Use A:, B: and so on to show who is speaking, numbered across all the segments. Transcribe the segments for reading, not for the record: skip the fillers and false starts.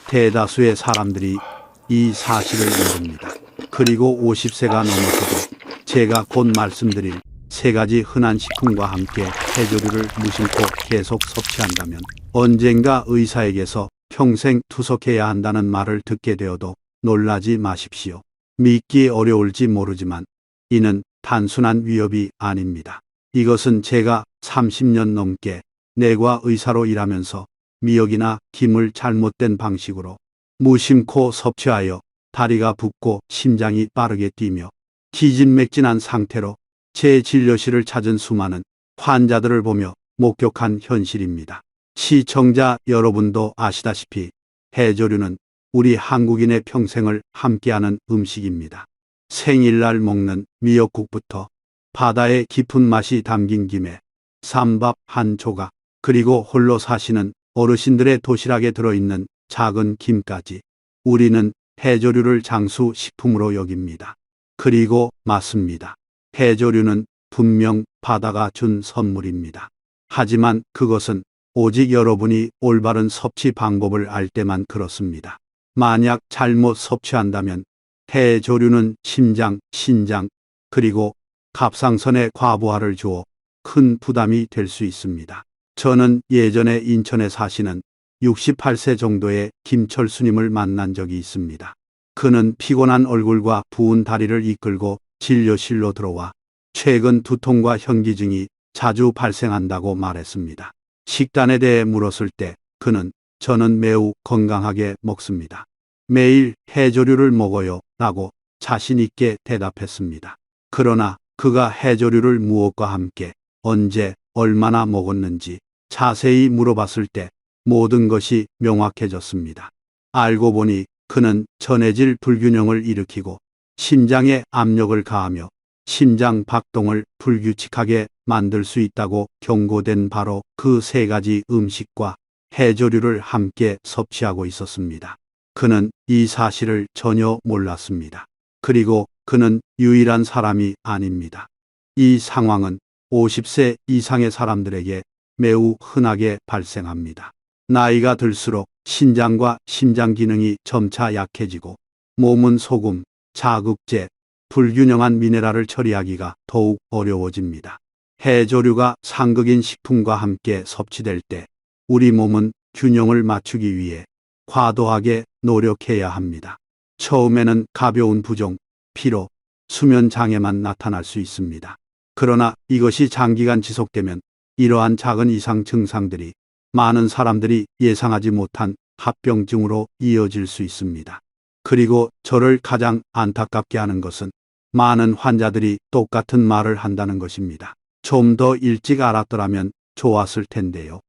A: 대다수의 사람들이 이 사실을 모릅니다. 그리고 50세가 넘어서도 제가 곧 말씀드릴 세 가지 흔한 식품과 함께 해조류를 무심코 계속 섭취한다면 언젠가 의사에게서 평생 투석해야 한다는 말을 듣게 되어도 놀라지 마십시오. 믿기 어려울지 모르지만 이는 단순한 위협이 아닙니다. 이것은 제가 30년 넘게 내과 의사로 일하면서 미역이나 김을 잘못된 방식으로 무심코 섭취하여 다리가 붓고 심장이 빠르게 뛰며 기진맥진한 상태로 제 진료실을 찾은 수많은 환자들을 보며 목격한 현실입니다. 시청자 여러분도 아시다시피 해조류는 우리 한국인의 평생을 함께하는 음식입니다. 생일날 먹는 미역국부터 바다의 깊은 맛이 담긴 김에 쌈밥 한 조각, 그리고 홀로 사시는 어르신들의 도시락에 들어있는 작은 김까지 우리는 해조류를 장수 식품으로 여깁니다. 그리고 맞습니다. 해조류는 분명 바다가 준 선물입니다. 하지만 그것은 오직 여러분이 올바른 섭취 방법을 알 때만 그렇습니다. 만약 잘못 섭취한다면 해조류는 심장, 신장, 그리고 갑상선에 과부하를 주어 큰 부담이 될 수 있습니다. 저는 예전에 인천에 사시는 68세 정도의 김철수님을 만난 적이 있습니다. 그는 피곤한 얼굴과 부은 다리를 이끌고 진료실로 들어와 최근 두통과 현기증이 자주 발생한다고 말했습니다. 식단에 대해 물었을 때 그는 저는 매우 건강하게 먹습니다. 매일 해조류를 먹어요 라고 자신 있게 대답했습니다. 그러나 그가 해조류를 무엇과 함께 언제 얼마나 먹었는지 자세히 물어봤을 때 모든 것이 명확해졌습니다. 알고 보니 그는 전해질 불균형을 일으키고 심장에 압력을 가하며 심장 박동을 불규칙하게 만들 수 있다고 경고된 바로 그 세 가지 음식과 해조류를 함께 섭취하고 있었습니다. 그는 이 사실을 전혀 몰랐습니다. 그리고 그는 유일한 사람이 아닙니다. 이 상황은 50세 이상의 사람들에게 매우 흔하게 발생합니다. 나이가 들수록 신장과 심장 기능이 점차 약해지고 몸은 소금, 자극제, 불균형한 미네랄을 처리하기가 더욱 어려워집니다. 해조류가 상극인 식품과 함께 섭취될 때 우리 몸은 균형을 맞추기 위해 과도하게 노력해야 합니다. 처음에는 가벼운 부종, 피로, 수면 장애만 나타날 수 있습니다. 그러나 이것이 장기간 지속되면 이러한 작은 이상 증상들이 많은 사람들이 예상하지 못한 합병증으로 이어질 수 있습니다. 그리고 저를 가장 안타깝게 하는 것은 많은 환자들이 똑같은 말을 한다는 것입니다. 좀 더 일찍 알았더라면 좋았을 텐데요.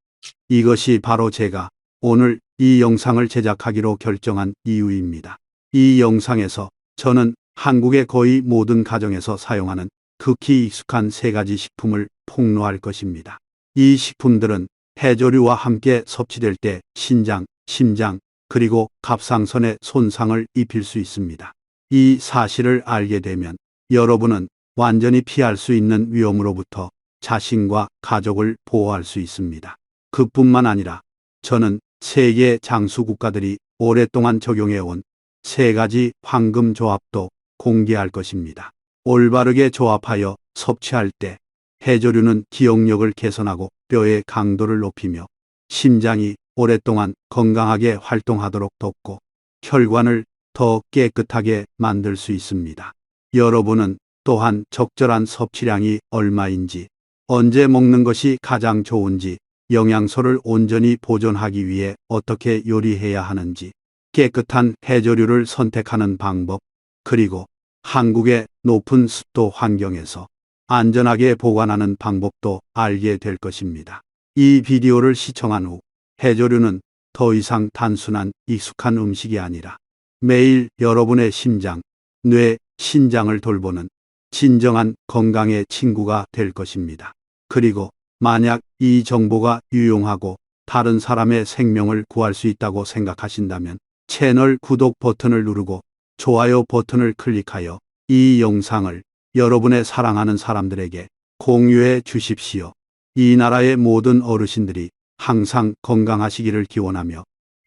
A: 이것이 바로 제가 오늘 이 영상을 제작하기로 결정한 이유입니다. 이 영상에서 저는 한국의 거의 모든 가정에서 사용하는 극히 익숙한 세 가지 식품을 폭로할 것입니다. 이 식품들은 해조류와 함께 섭취될 때 신장, 심장, 그리고 갑상선에 손상을 입힐 수 있습니다. 이 사실을 알게 되면 여러분은 완전히 피할 수 있는 위험으로부터 자신과 가족을 보호할 수 있습니다. 그뿐만 아니라 저는 세계 장수 국가들이 오랫동안 적용해온 세 가지 황금 조합도 공개할 것입니다. 올바르게 조합하여 섭취할 때 해조류는 기억력을 개선하고 뼈의 강도를 높이며 심장이 오랫동안 건강하게 활동하도록 돕고 혈관을 더 깨끗하게 만들 수 있습니다. 여러분은 또한 적절한 섭취량이 얼마인지, 언제 먹는 것이 가장 좋은지, 영양소를 온전히 보존하기 위해 어떻게 요리해야 하는지, 깨끗한 해조류를 선택하는 방법, 그리고 한국의 높은 습도 환경에서 안전하게 보관하는 방법도 알게 될 것입니다. 이 비디오를 시청한 후 해조류는 더 이상 단순한 익숙한 음식이 아니라 매일 여러분의 심장, 뇌, 신장을 돌보는 진정한 건강의 친구가 될 것입니다. 그리고 만약 이 정보가 유용하고 다른 사람의 생명을 구할 수 있다고 생각하신다면 채널 구독 버튼을 누르고 좋아요 버튼을 클릭하여 이 영상을 여러분의 사랑하는 사람들에게 공유해 주십시오. 이 나라의 모든 어르신들이 항상 건강하시기를 기원하며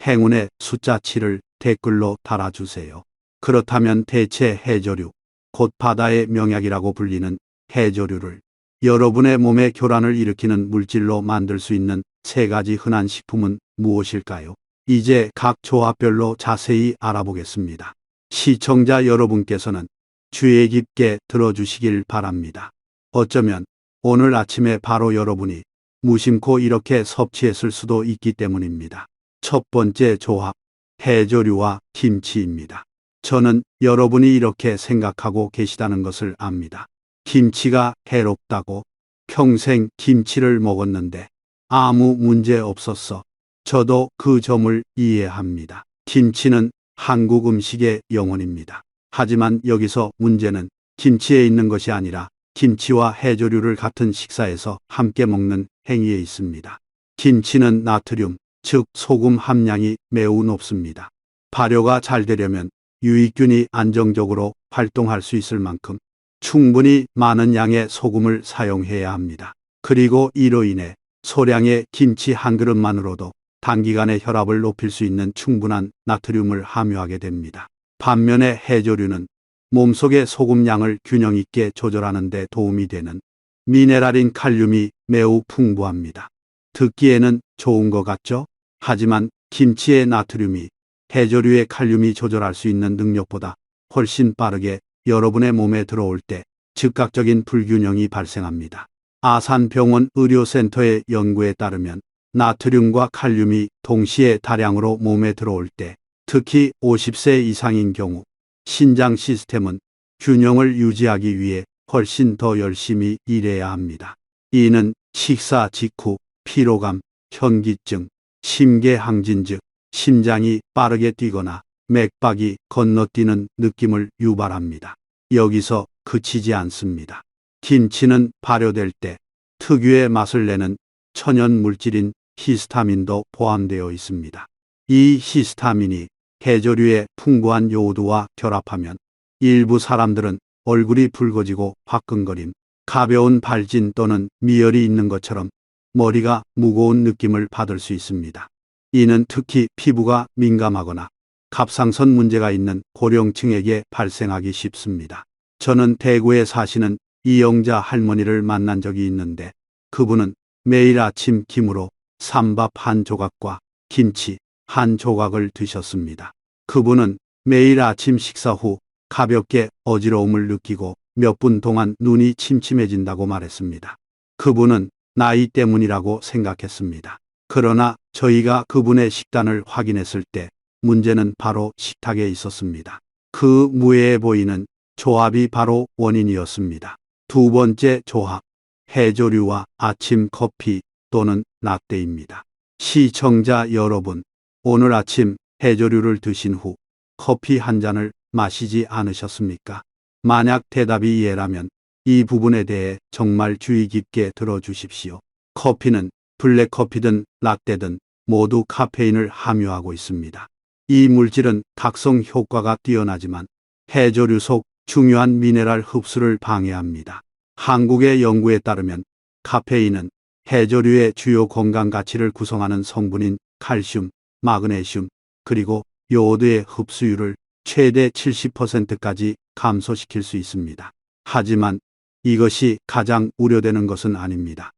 A: 행운의 숫자 7을 댓글로 달아주세요. 그렇다면 대체 해조류, 곧 바다의 명약이라고 불리는 해조류를 여러분의 몸에 교란을 일으키는 물질로 만들 수 있는 3가지 흔한 식품은 무엇일까요? 이제 각 조합별로 자세히 알아보겠습니다. 시청자 여러분께서는 주의 깊게 들어주시길 바랍니다. 어쩌면 오늘 아침에 바로 여러분이 무심코 이렇게 섭취했을 수도 있기 때문입니다. 첫 번째 조합, 해조류와 김치입니다. 저는 여러분이 이렇게 생각하고 계시다는 것을 압니다. 김치가 해롭다고 평생 김치를 먹었는데 아무 문제 없었어. 저도 그 점을 이해합니다. 김치는 한국 음식의 영혼입니다. 하지만 여기서 문제는 김치에 있는 것이 아니라 김치와 해조류를 같은 식사에서 함께 먹는 행위에 있습니다. 김치는 나트륨, 즉 소금 함량이 매우 높습니다. 발효가 잘 되려면 유익균이 안정적으로 활동할 수 있을 만큼 충분히 많은 양의 소금을 사용해야 합니다. 그리고 이로 인해 소량의 김치 한 그릇만으로도 단기간에 혈압을 높일 수 있는 충분한 나트륨을 함유하게 됩니다. 반면에 해조류는 몸속의 소금량을 균형 있게 조절하는 데 도움이 되는 미네랄인 칼륨이 매우 풍부합니다. 듣기에는 좋은 것 같죠? 하지만 김치의 나트륨이 해조류의 칼륨이 조절할 수 있는 능력보다 훨씬 빠르게 여러분의 몸에 들어올 때 즉각적인 불균형이 발생합니다. 아산병원 의료센터의 연구에 따르면 나트륨과 칼륨이 동시에 다량으로 몸에 들어올 때 특히 50세 이상인 경우 신장 시스템은 균형을 유지하기 위해 훨씬 더 열심히 일해야 합니다. 이는 식사 직후 피로감, 현기증, 심계항진 즉 심장이 빠르게 뛰거나 맥박이 건너뛰는 느낌을 유발합니다. 여기서 그치지 않습니다. 김치는 발효될 때 특유의 맛을 내는 천연 물질인 히스타민도 포함되어 있습니다. 이 히스타민이 해조류의 풍부한 요오드와 결합하면 일부 사람들은 얼굴이 붉어지고 화끈거림, 가벼운 발진 또는 미열이 있는 것처럼 머리가 무거운 느낌을 받을 수 있습니다. 이는 특히 피부가 민감하거나 갑상선 문제가 있는 고령층에게 발생하기 쉽습니다. 저는 대구에 사시는 이영자 할머니를 만난 적이 있는데 그분은 매일 아침 김으로 쌈밥 한 조각과 김치 한 조각을 드셨습니다. 그분은 매일 아침 식사 후 가볍게 어지러움을 느끼고 몇 분 동안 눈이 침침해진다고 말했습니다. 그분은 나이 때문이라고 생각했습니다. 그러나 저희가 그분의 식단을 확인했을 때 문제는 바로 식탁에 있었습니다. 그 무해해 보이는 조합이 바로 원인이었습니다. 두 번째 조합, 해조류와 아침 커피 또는 라떼입니다. 시청자 여러분, 오늘 아침 해조류를 드신 후 커피 한 잔을 마시지 않으셨습니까? 만약 대답이 예라면 이 부분에 대해 정말 주의 깊게 들어주십시오. 커피는 블랙커피든 라떼든 모두 카페인을 함유하고 있습니다. 이 물질은 각성 효과가 뛰어나지만 해조류 속 중요한 미네랄 흡수를 방해합니다. 한국의 연구에 따르면 카페인은 해조류의 주요 건강 가치를 구성하는 성분인 칼슘, 마그네슘, 그리고 요오드의 흡수율을 최대 70%까지 감소시킬 수 있습니다. 하지만 이것이 가장 우려되는 것은 아닙니다.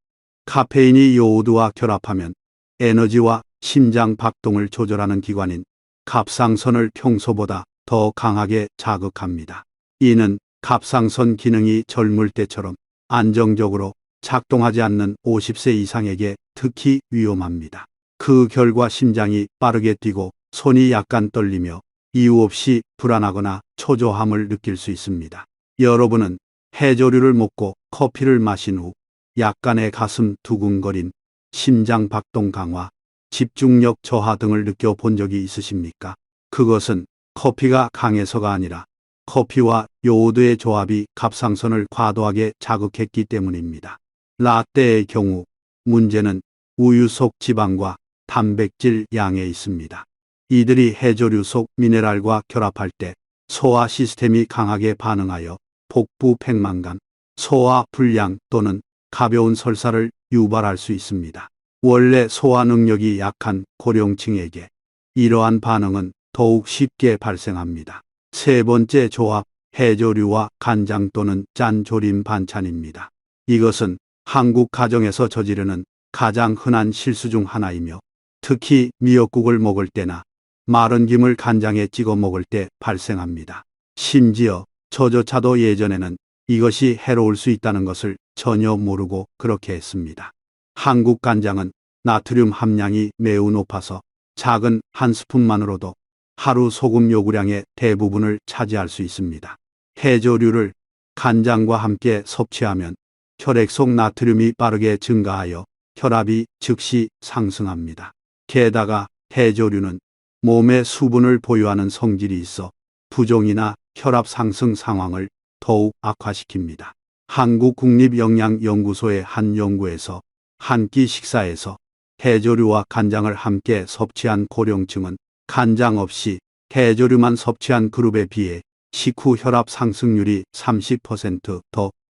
A: 카페인이 요오드와 결합하면 에너지와 심장 박동을 조절하는 기관인 갑상선을 평소보다 더 강하게 자극합니다. 이는 갑상선 기능이 젊을 때처럼 안정적으로 작동하지 않는 50세 이상에게 특히 위험합니다. 그 결과 심장이 빠르게 뛰고 손이 약간 떨리며 이유 없이 불안하거나 초조함을 느낄 수 있습니다. 여러분은 해조류를 먹고 커피를 마신 후 약간의 가슴 두근거림, 심장 박동 강화, 집중력 저하 등을 느껴본 적이 있으십니까? 그것은 커피가 강해서가 아니라 커피와 요오드의 조합이 갑상선을 과도하게 자극했기 때문입니다. 라떼의 경우 문제는 우유 속 지방과 단백질 양에 있습니다. 이들이 해조류 속 미네랄과 결합할 때 소화 시스템이 강하게 반응하여 복부 팽만감, 소화 불량 또는 가벼운 설사를 유발할 수 있습니다. 원래 소화 능력이 약한 고령층에게 이러한 반응은 더욱 쉽게 발생합니다. 세 번째 조합, 해조류와 간장 또는 짠 조림 반찬입니다. 이것은 한국 가정에서 저지르는 가장 흔한 실수 중 하나이며 특히 미역국을 먹을 때나 마른 김을 간장에 찍어 먹을 때 발생합니다. 심지어 저조차도 예전에는 이것이 해로울 수 있다는 것을 전혀 모르고 그렇게 했습니다. 한국 간장은 나트륨 함량이 매우 높아서 작은 한 스푼만으로도 하루 소금 요구량의 대부분을 차지할 수 있습니다. 해조류를 간장과 함께 섭취하면 혈액 속 나트륨이 빠르게 증가하여 혈압이 즉시 상승합니다. 게다가 해조류는 몸에 수분을 보유하는 성질이 있어 부종이나 혈압 상승 상황을 더욱 악화시킵니다. 한국국립영양연구소의 한 연구에서 한 끼 식사에서 해조류와 간장을 함께 섭취한 고령층은 간장 없이 해조류만 섭취한 그룹에 비해 식후 혈압 상승률이 30%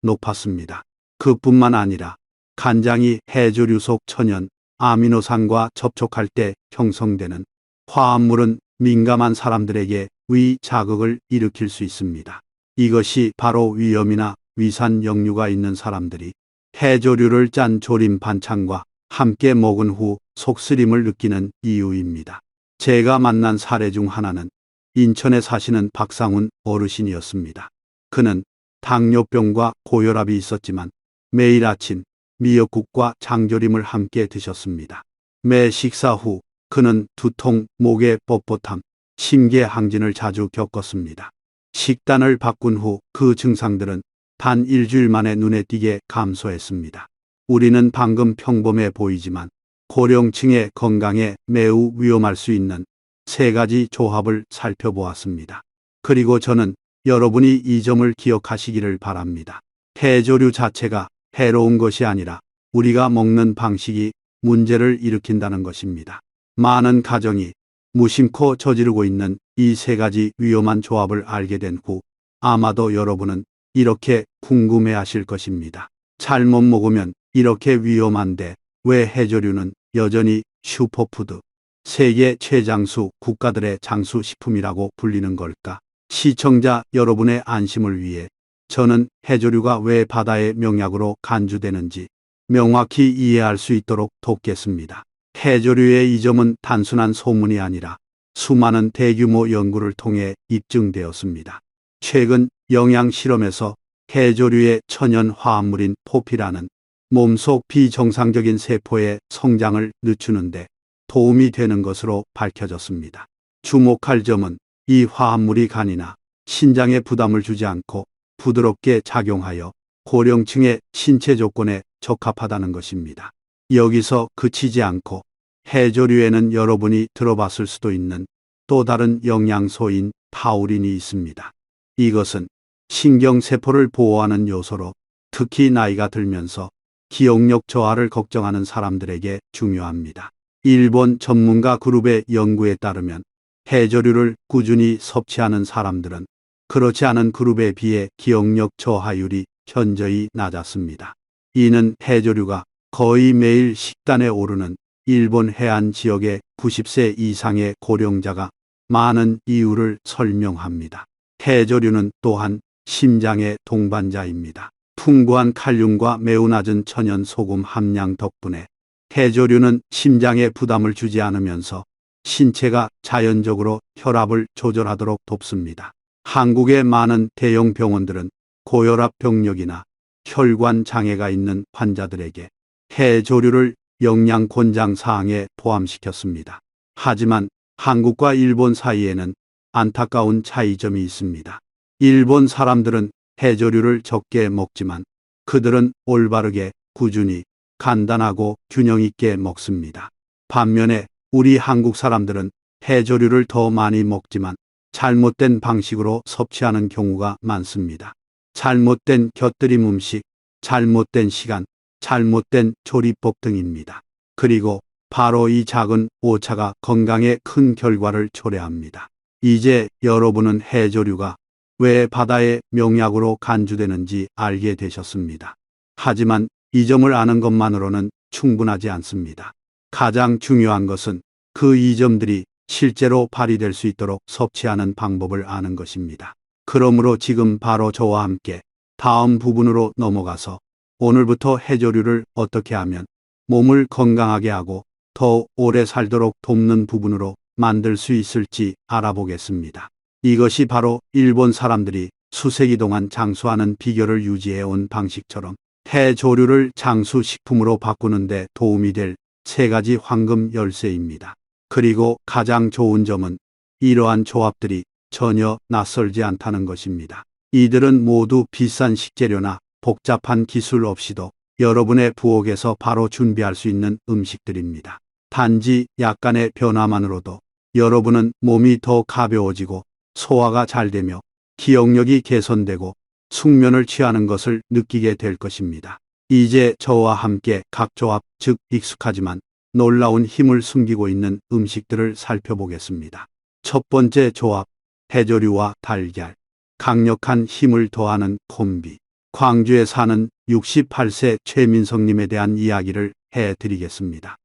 A: 높았습니다. 그뿐만 아니라 간장이 해조류 속 천연 아미노산과 접촉할 때 형성되는 화합물은 민감한 사람들에게 위 자극을 일으킬 수 있습니다. 이것이 바로 위염이나 위산 역류가 있는 사람들이 해조류를 짠 조림 반찬과 함께 먹은 후 속쓰림을 느끼는 이유입니다. 제가 만난 사례 중 하나는 인천에 사시는 박상훈 어르신이었습니다. 그는 당뇨병과 고혈압이 있었지만 매일 아침 미역국과 장조림을 함께 드셨습니다. 매 식사 후 그는 두통, 목의 뻣뻣함, 심계항진을 자주 겪었습니다. 식단을 바꾼 후 그 증상들은 단 일주일 만에 눈에 띄게 감소했습니다. 우리는 방금 평범해 보이지만 고령층의 건강에 매우 위험할 수 있는 세 가지 조합을 살펴보았습니다. 그리고 저는 여러분이 이 점을 기억하시기를 바랍니다. 해조류 자체가 해로운 것이 아니라 우리가 먹는 방식이 문제를 일으킨다는 것입니다. 많은 가정이 무심코 저지르고 있는 이 세 가지 위험한 조합을 알게 된 후 아마도 여러분은 이렇게 궁금해하실 것입니다. 잘못 먹으면 이렇게 위험한데 왜 해조류는 여전히 슈퍼푸드, 세계 최장수 국가들의 장수 식품이라고 불리는 걸까? 시청자 여러분의 안심을 위해 저는 해조류가 왜 바다의 명약으로 간주되는지 명확히 이해할 수 있도록 돕겠습니다. 해조류의 이 점은 단순한 소문이 아니라 수많은 대규모 연구를 통해 입증되었습니다. 최근 영양 실험에서 해조류의 천연 화합물인 포피라는 몸속 비정상적인 세포의 성장을 늦추는데 도움이 되는 것으로 밝혀졌습니다. 주목할 점은 이 화합물이 간이나 신장에 부담을 주지 않고 부드럽게 작용하여 고령층의 신체 조건에 적합하다는 것입니다. 여기서 그치지 않고 해조류에는 여러분이 들어봤을 수도 있는 또 다른 영양소인 타우린이 있습니다. 이것은 신경세포를 보호하는 요소로 특히 나이가 들면서 기억력 저하를 걱정하는 사람들에게 중요합니다. 일본 전문가 그룹의 연구에 따르면 해조류를 꾸준히 섭취하는 사람들은 그렇지 않은 그룹에 비해 기억력 저하율이 현저히 낮았습니다. 이는 해조류가 거의 매일 식단에 오르는 일본 해안 지역의 90세 이상의 고령자가 많은 이유를 설명합니다. 해조류는 또한 심장의 동반자입니다. 풍부한 칼륨과 매우 낮은 천연 소금 함량 덕분에 해조류는 심장에 부담을 주지 않으면서 신체가 자연적으로 혈압을 조절하도록 돕습니다. 한국의 많은 대형 병원들은 고혈압 병력이나 혈관 장애가 있는 환자들에게 해조류를 영양 권장 사항에 포함시켰습니다. 하지만 한국과 일본 사이에는 안타까운 차이점이 있습니다. 일본 사람들은 해조류를 적게 먹지만 그들은 올바르게 꾸준히 간단하고 균형 있게 먹습니다. 반면에 우리 한국 사람들은 해조류를 더 많이 먹지만 잘못된 방식으로 섭취하는 경우가 많습니다. 잘못된 곁들임 음식, 잘못된 시간, 잘못된 조리법 등입니다. 그리고 바로 이 작은 오차가 건강에 큰 결과를 초래합니다. 이제 여러분은 해조류가 왜 바다의 명약으로 간주되는지 알게 되셨습니다. 하지만 이 점을 아는 것만으로는 충분하지 않습니다. 가장 중요한 것은 그 이점들이 실제로 발휘될 수 있도록 섭취하는 방법을 아는 것입니다. 그러므로 지금 바로 저와 함께 다음 부분으로 넘어가서 오늘부터 해조류를 어떻게 하면 몸을 건강하게 하고 더 오래 살도록 돕는 부분으로 만들 수 있을지 알아보겠습니다. 이것이 바로 일본 사람들이 수세기 동안 장수하는 비결을 유지해온 방식처럼 해조류를 장수식품으로 바꾸는 데 도움이 될 3가지 황금 열쇠입니다. 그리고 가장 좋은 점은 이러한 조합들이 전혀 낯설지 않다는 것입니다. 이들은 모두 비싼 식재료나 복잡한 기술 없이도 여러분의 부엌에서 바로 준비할 수 있는 음식들입니다. 단지 약간의 변화만으로도 여러분은 몸이 더 가벼워지고 소화가 잘 되며 기억력이 개선되고 숙면을 취하는 것을 느끼게 될 것입니다. 이제 저와 함께 각 조합, 즉 익숙하지만 놀라운 힘을 숨기고 있는 음식들을 살펴보겠습니다. 첫 번째 조합, 해조류와 달걀. 강력한 힘을 더하는 콤비. 광주에 사는 68세 최민성님에 대한 이야기를 해드리겠습니다.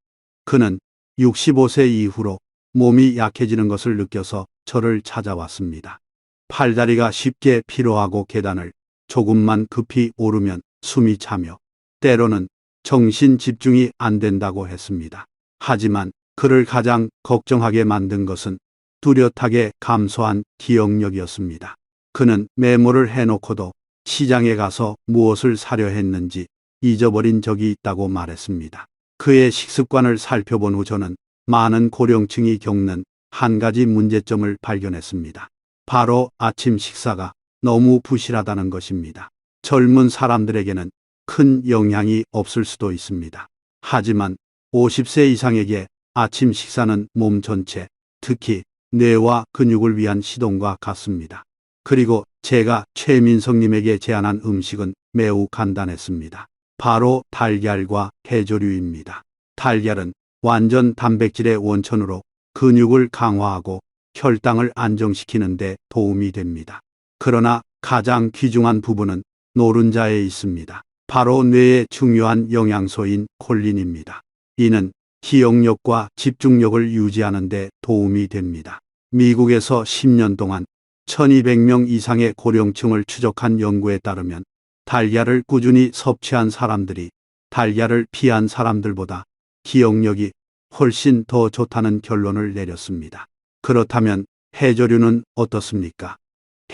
A: 그는 65세 이후로 몸이 약해지는 것을 느껴서 저를 찾아왔습니다. 팔다리가 쉽게 피로하고 계단을 조금만 급히 오르면 숨이 차며 때로는 정신 집중이 안 된다고 했습니다. 하지만 그를 가장 걱정하게 만든 것은 뚜렷하게 감소한 기억력이었습니다. 그는 메모를 해놓고도 시장에 가서 무엇을 사려 했는지 잊어버린 적이 있다고 말했습니다. 그의 식습관을 살펴본 후 저는 많은 고령층이 겪는 한 가지 문제점을 발견했습니다. 바로 아침 식사가 너무 부실하다는 것입니다. 젊은 사람들에게는 큰 영향이 없을 수도 있습니다. 하지만 50세 이상에게 아침 식사는 몸 전체, 특히 뇌와 근육을 위한 시동과 같습니다. 그리고 제가 최민성님에게 제안한 음식은 매우 간단했습니다. 바로 달걀과 해조류입니다. 달걀은 완전 단백질의 원천으로 근육을 강화하고 혈당을 안정시키는 데 도움이 됩니다. 그러나 가장 귀중한 부분은 노른자에 있습니다. 바로 뇌의 중요한 영양소인 콜린입니다. 이는 기억력과 집중력을 유지하는 데 도움이 됩니다. 미국에서 10년 동안 1200명 이상의 고령층을 추적한 연구에 따르면 달걀을 꾸준히 섭취한 사람들이 달걀을 피한 사람들보다 기억력이 훨씬 더 좋다는 결론을 내렸습니다. 그렇다면 해조류는 어떻습니까?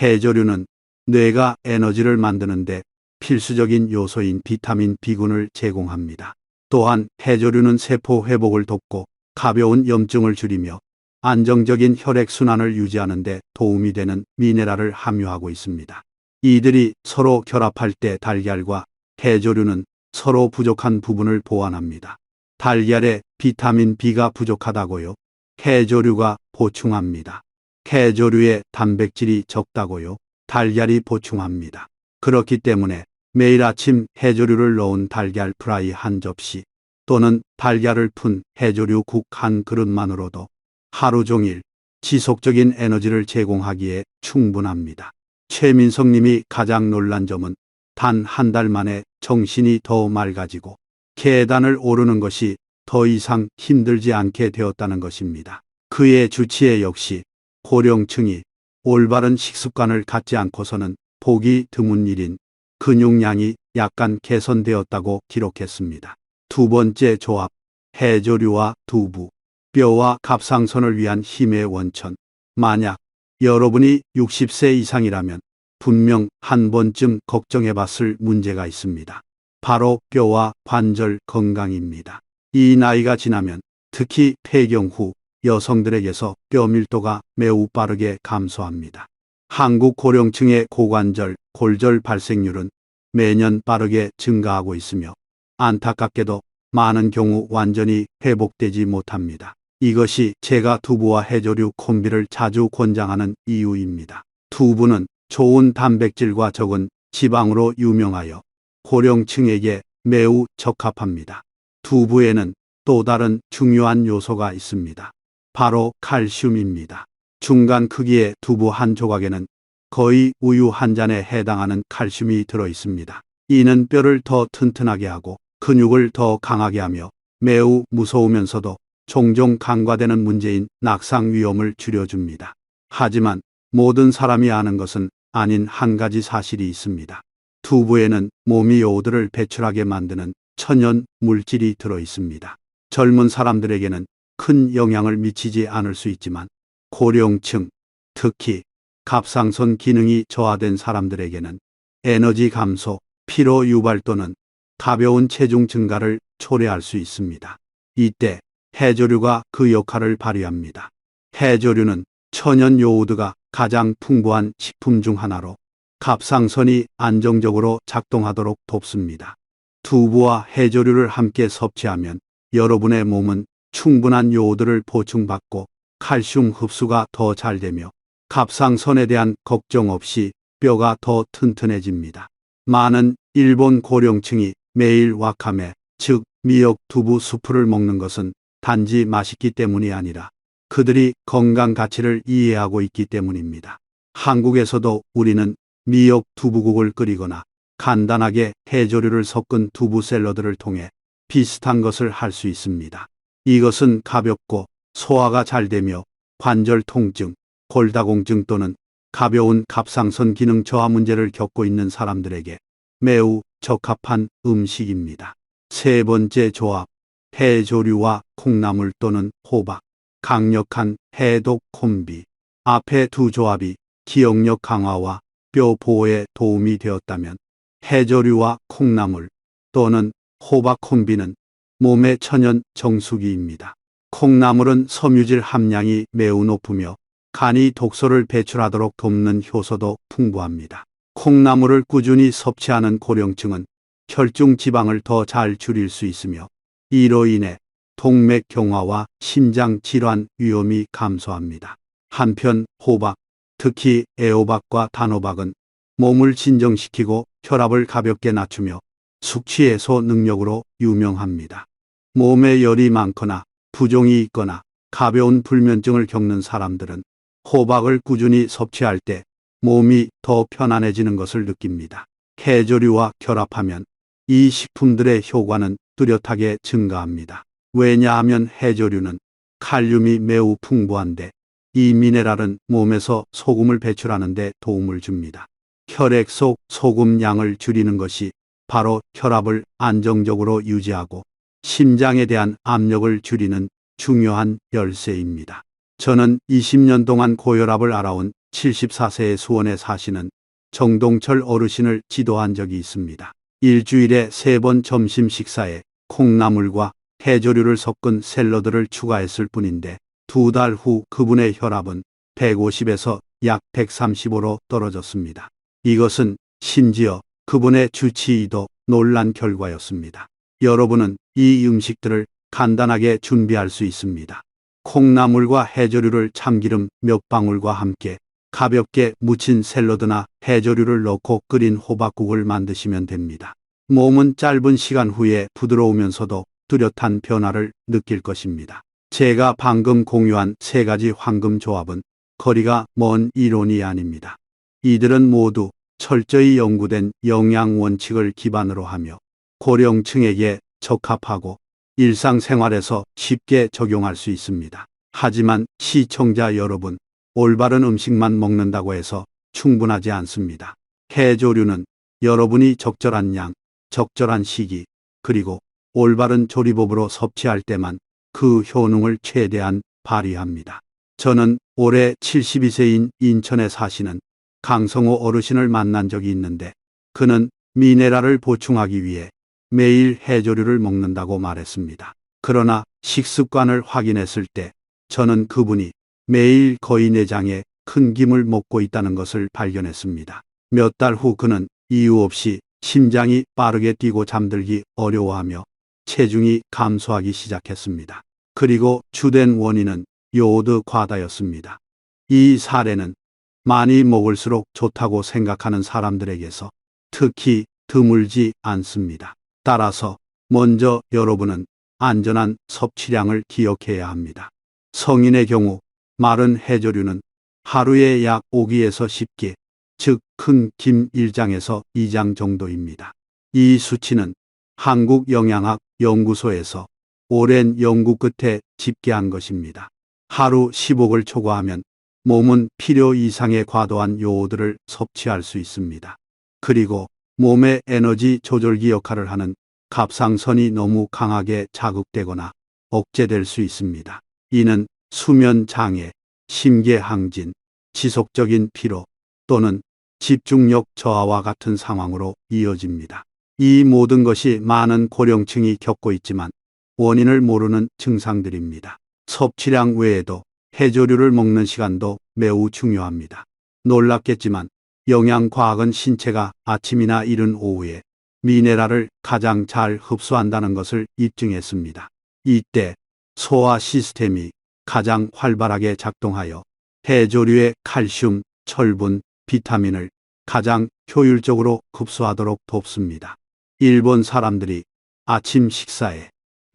A: 해조류는 뇌가 에너지를 만드는데 필수적인 요소인 비타민 B군을 제공합니다. 또한 해조류는 세포 회복을 돕고 가벼운 염증을 줄이며 안정적인 혈액순환을 유지하는 데 도움이 되는 미네랄을 함유하고 있습니다. 이들이 서로 결합할 때 달걀과 해조류는 서로 부족한 부분을 보완합니다. 달걀에 비타민 B가 부족하다고요? 해조류가 보충합니다. 해조류에 단백질이 적다고요? 달걀이 보충합니다. 그렇기 때문에 매일 아침 해조류를 넣은 달걀 프라이 한 접시 또는 달걀을 푼 해조류 국 한 그릇만으로도 하루 종일 지속적인 에너지를 제공하기에 충분합니다. 최민성님이 가장 놀란 점은 단 한 달 만에 정신이 더 맑아지고 계단을 오르는 것이 더 이상 힘들지 않게 되었다는 것입니다. 그의 주치의 역시 고령층이 올바른 식습관을 갖지 않고서는 보기 드문 일인 근육량이 약간 개선되었다고 기록했습니다. 두 번째 조합, 해조류와 두부. 뼈와 갑상선을 위한 힘의 원천. 만약 여러분이 60세 이상이라면 분명 한 번쯤 걱정해 봤을 문제가 있습니다. 바로 뼈와 관절 건강입니다. 이 나이가 지나면 특히 폐경 후 여성들에게서 뼈 밀도가 매우 빠르게 감소합니다. 한국 고령층의 고관절, 골절 발생률은 매년 빠르게 증가하고 있으며 안타깝게도 많은 경우 완전히 회복되지 못합니다. 이것이 제가 두부와 해조류 콤비를 자주 권장하는 이유입니다. 두부는 좋은 단백질과 적은 지방으로 유명하여 고령층에게 매우 적합합니다. 두부에는 또 다른 중요한 요소가 있습니다. 바로 칼슘입니다. 중간 크기의 두부 한 조각에는 거의 우유 한 잔에 해당하는 칼슘이 들어 있습니다. 이는 뼈를 더 튼튼하게 하고 근육을 더 강하게 하며 매우 무서우면서도 종종 간과되는 문제인 낙상 위험을 줄여줍니다. 하지만 모든 사람이 아는 것은 아닌 한 가지 사실이 있습니다. 두부에는 몸이 요오드를 배출하게 만드는 천연 물질이 들어 있습니다. 젊은 사람들에게는 큰 영향을 미치지 않을 수 있지만 고령층, 특히 갑상선 기능이 저하된 사람들에게는 에너지 감소, 피로 유발 또는 가벼운 체중 증가를 초래할 수 있습니다. 이때 해조류가 그 역할을 발휘합니다. 해조류는 천연 요오드가 가장 풍부한 식품 중 하나로 갑상선이 안정적으로 작동하도록 돕습니다. 두부와 해조류를 함께 섭취하면 여러분의 몸은 충분한 요오드를 보충받고 칼슘 흡수가 더 잘 되며 갑상선에 대한 걱정 없이 뼈가 더 튼튼해집니다. 많은 일본 고령층이 매일 와카메, 즉 미역 두부 수프를 먹는 것은 단지 맛있기 때문이 아니라 그들이 건강 가치를 이해하고 있기 때문입니다. 한국에서도 우리는 미역 두부국을 끓이거나 간단하게 해조류를 섞은 두부 샐러드를 통해 비슷한 것을 할 수 있습니다. 이것은 가볍고 소화가 잘 되며 관절 통증, 골다공증 또는 가벼운 갑상선 기능 저하 문제를 겪고 있는 사람들에게 매우 적합한 음식입니다. 세 번째 조합, 해조류와 콩나물 또는 호박, 강력한 해독 콤비. 앞의 두 조합이 기억력 강화와 뼈 보호에 도움이 되었다면 해조류와 콩나물 또는 호박 콤비는 몸의 천연 정수기입니다. 콩나물은 섬유질 함량이 매우 높으며 간이 독소를 배출하도록 돕는 효소도 풍부합니다. 콩나물을 꾸준히 섭취하는 고령층은 혈중 지방을 더 잘 줄일 수 있으며 이로 인해 동맥경화와 심장 질환 위험이 감소합니다. 한편 호박, 특히 애호박과 단호박은 몸을 진정시키고 혈압을 가볍게 낮추며 숙취 해소 능력으로 유명합니다. 몸에 열이 많거나 부종이 있거나 가벼운 불면증을 겪는 사람들은 호박을 꾸준히 섭취할 때 몸이 더 편안해지는 것을 느낍니다. 해조류와 결합하면 이 식품들의 효과는 뚜렷하게 증가합니다. 왜냐하면 해조류는 칼륨이 매우 풍부한데 이 미네랄은 몸에서 소금을 배출하는 데 도움을 줍니다. 혈액 속 소금 양을 줄이는 것이 바로 혈압을 안정적으로 유지하고 심장에 대한 압력을 줄이는 중요한 열쇠입니다. 저는 20년 동안 고혈압을 알아온 74세의 수원에 사시는 정동철 어르신을 지도한 적이 있습니다. 일주일에 3번 점심 식사에 콩나물과 해조류를 섞은 샐러드를 추가했을 뿐인데 2달 후 그분의 혈압은 150에서 약 135로 떨어졌습니다. 이것은 심지어 그분의 주치의도 놀란 결과였습니다. 여러분은 이 음식들을 간단하게 준비할 수 있습니다. 콩나물과 해조류를 참기름 몇 방울과 함께 가볍게 무친 샐러드나 해조류를 넣고 끓인 호박국을 만드시면 됩니다. 몸은 짧은 시간 후에 부드러우면서도 뚜렷한 변화를 느낄 것입니다. 제가 방금 공유한 3가지 황금 조합은 거리가 먼 이론이 아닙니다. 이들은 모두 철저히 연구된 영양 원칙을 기반으로 하며 고령층에게 적합하고 일상생활에서 쉽게 적용할 수 있습니다. 하지만 시청자 여러분, 올바른 음식만 먹는다고 해서 충분하지 않습니다. 해조류는 여러분이 적절한 양, 적절한 시기, 그리고 올바른 조리법으로 섭취할 때만 그 효능을 최대한 발휘합니다. 저는 올해 72세인 인천에 사시는 강성호 어르신을 만난 적이 있는데 그는 미네랄을 보충하기 위해 매일 해조류를 먹는다고 말했습니다. 그러나 식습관을 확인했을 때 저는 그분이 매일 거의 4장의 큰 김을 먹고 있다는 것을 발견했습니다. 몇 달 후 그는 이유 없이 심장이 빠르게 뛰고 잠들기 어려워하며 체중이 감소하기 시작했습니다. 그리고 주된 원인은 요오드 과다였습니다. 이 사례는 많이 먹을수록 좋다고 생각하는 사람들에게서 특히 드물지 않습니다. 따라서 먼저 여러분은 안전한 섭취량을 기억해야 합니다. 성인의 경우 마른 해조류는 하루에 약 5기에서 10기, 즉 큰 김 1장에서 2장 정도입니다. 이 수치는 한국영양학 연구소에서 오랜 연구 끝에 집계한 것입니다. 하루 10옥을 초과하면 몸은 필요 이상의 과도한 요오드를 섭취할 수 있습니다. 그리고 몸의 에너지 조절기 역할을 하는 갑상선이 너무 강하게 자극되거나 억제될 수 있습니다. 이는 수면 장애, 심계 항진, 지속적인 피로 또는 집중력 저하와 같은 상황으로 이어집니다. 이 모든 것이 많은 고령층이 겪고 있지만 원인을 모르는 증상들입니다. 섭취량 외에도 해조류를 먹는 시간도 매우 중요합니다. 놀랍겠지만 영양과학은 신체가 아침이나 이른 오후에 미네랄을 가장 잘 흡수한다는 것을 입증했습니다. 이때 소화 시스템이 가장 활발하게 작동하여 해조류의 칼슘, 철분, 비타민을 가장 효율적으로 흡수하도록 돕습니다. 일본 사람들이 아침 식사에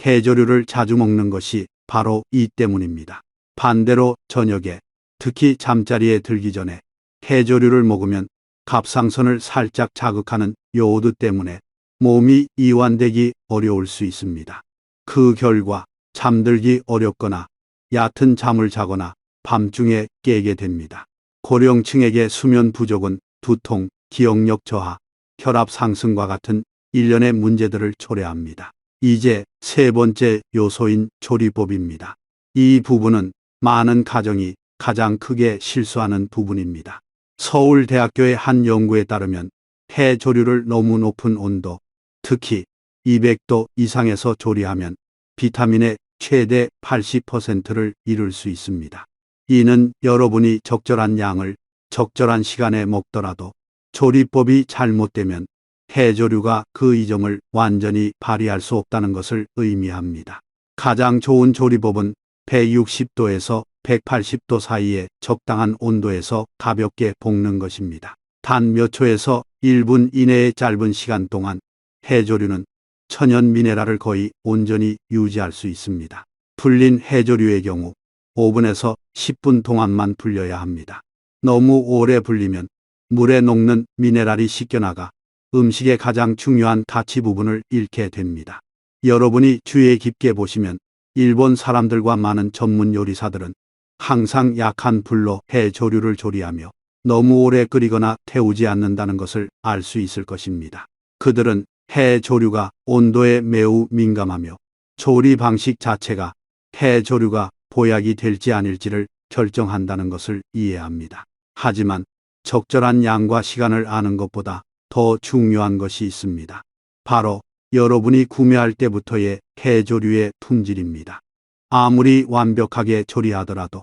A: 해조류를 자주 먹는 것이 바로 이 때문입니다. 반대로 저녁에, 특히 잠자리에 들기 전에 해조류를 먹으면 갑상선을 살짝 자극하는 요오드 때문에 몸이 이완되기 어려울 수 있습니다. 그 결과 잠들기 어렵거나 얕은 잠을 자거나 밤중에 깨게 됩니다. 고령층에게 수면 부족은 두통, 기억력 저하, 혈압 상승과 같은 일련의 문제들을 초래합니다. 이제 세 번째 요소인 조리법입니다. 이 부분은 많은 가정이 가장 크게 실수하는 부분입니다. 서울대학교의 한 연구에 따르면 해조류를 너무 높은 온도, 특히 200도 이상에서 조리하면 비타민의 최대 80%를 이룰 수 있습니다. 이는 여러분이 적절한 양을 적절한 시간에 먹더라도 조리법이 잘못되면 해조류가 그 이점을 완전히 발휘할 수 없다는 것을 의미합니다. 가장 좋은 조리법은 160도에서 180도 사이의 적당한 온도에서 가볍게 볶는 것입니다. 단 몇 초에서 1분 이내의 짧은 시간 동안 해조류는 천연 미네랄을 거의 온전히 유지할 수 있습니다. 불린 해조류의 경우 5분에서 10분 동안만 불려야 합니다. 너무 오래 불리면 물에 녹는 미네랄이 씻겨나가 음식의 가장 중요한 가치 부분을 잃게 됩니다. 여러분이 주의 깊게 보시면 일본 사람들과 많은 전문 요리사들은 항상 약한 불로 해조류를 조리하며 너무 오래 끓이거나 태우지 않는다는 것을 알 수 있을 것입니다. 그들은 해조류가 온도에 매우 민감하며 조리 방식 자체가 해조류가 보약이 될지 아닐지를 결정한다는 것을 이해합니다. 하지만 적절한 양과 시간을 아는 것보다 더 중요한 것이 있습니다. 바로 여러분이 구매할 때부터의 해조류의 품질입니다. 아무리 완벽하게 조리하더라도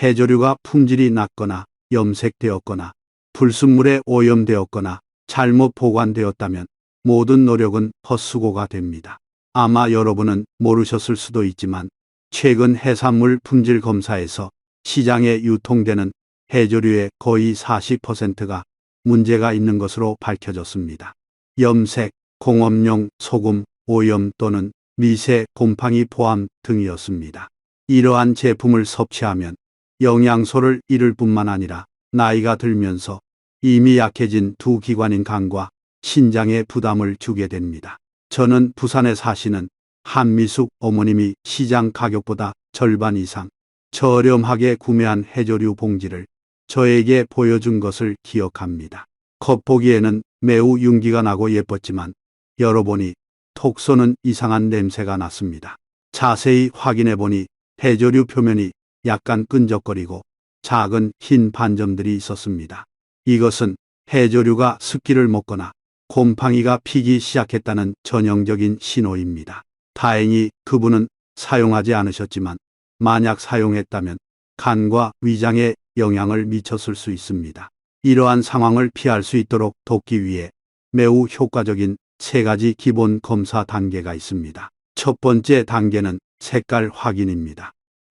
A: 해조류가 품질이 낮거나 염색되었거나 불순물에 오염되었거나 잘못 보관되었다면 모든 노력은 헛수고가 됩니다. 아마 여러분은 모르셨을 수도 있지만 최근 해산물 품질 검사에서 시장에 유통되는 해조류의 거의 40%가 문제가 있는 것으로 밝혀졌습니다. 염색, 공업용 소금, 오염 또는 미세 곰팡이 포함 등이었습니다. 이러한 제품을 섭취하면 영양소를 잃을 뿐만 아니라 나이가 들면서 이미 약해진 두 기관인 간과 신장에 부담을 주게 됩니다. 저는 부산에 사시는 한미숙 어머님이 시장 가격보다 절반 이상 저렴하게 구매한 해조류 봉지를 저에게 보여준 것을 기억합니다. 겉보기에는 매우 윤기가 나고 예뻤지만 열어보니 톡 쏘는 이상한 냄새가 났습니다. 자세히 확인해 보니 해조류 표면이 약간 끈적거리고 작은 흰 반점들이 있었습니다. 이것은 해조류가 습기를 먹거나 곰팡이가 피기 시작했다는 전형적인 신호입니다. 다행히 그분은 사용하지 않으셨지만 만약 사용했다면 간과 위장에 영향을 미쳤을 수 있습니다. 이러한 상황을 피할 수 있도록 돕기 위해 매우 효과적인 세 가지 기본 검사 단계가 있습니다. 첫 번째 단계는 색깔 확인입니다.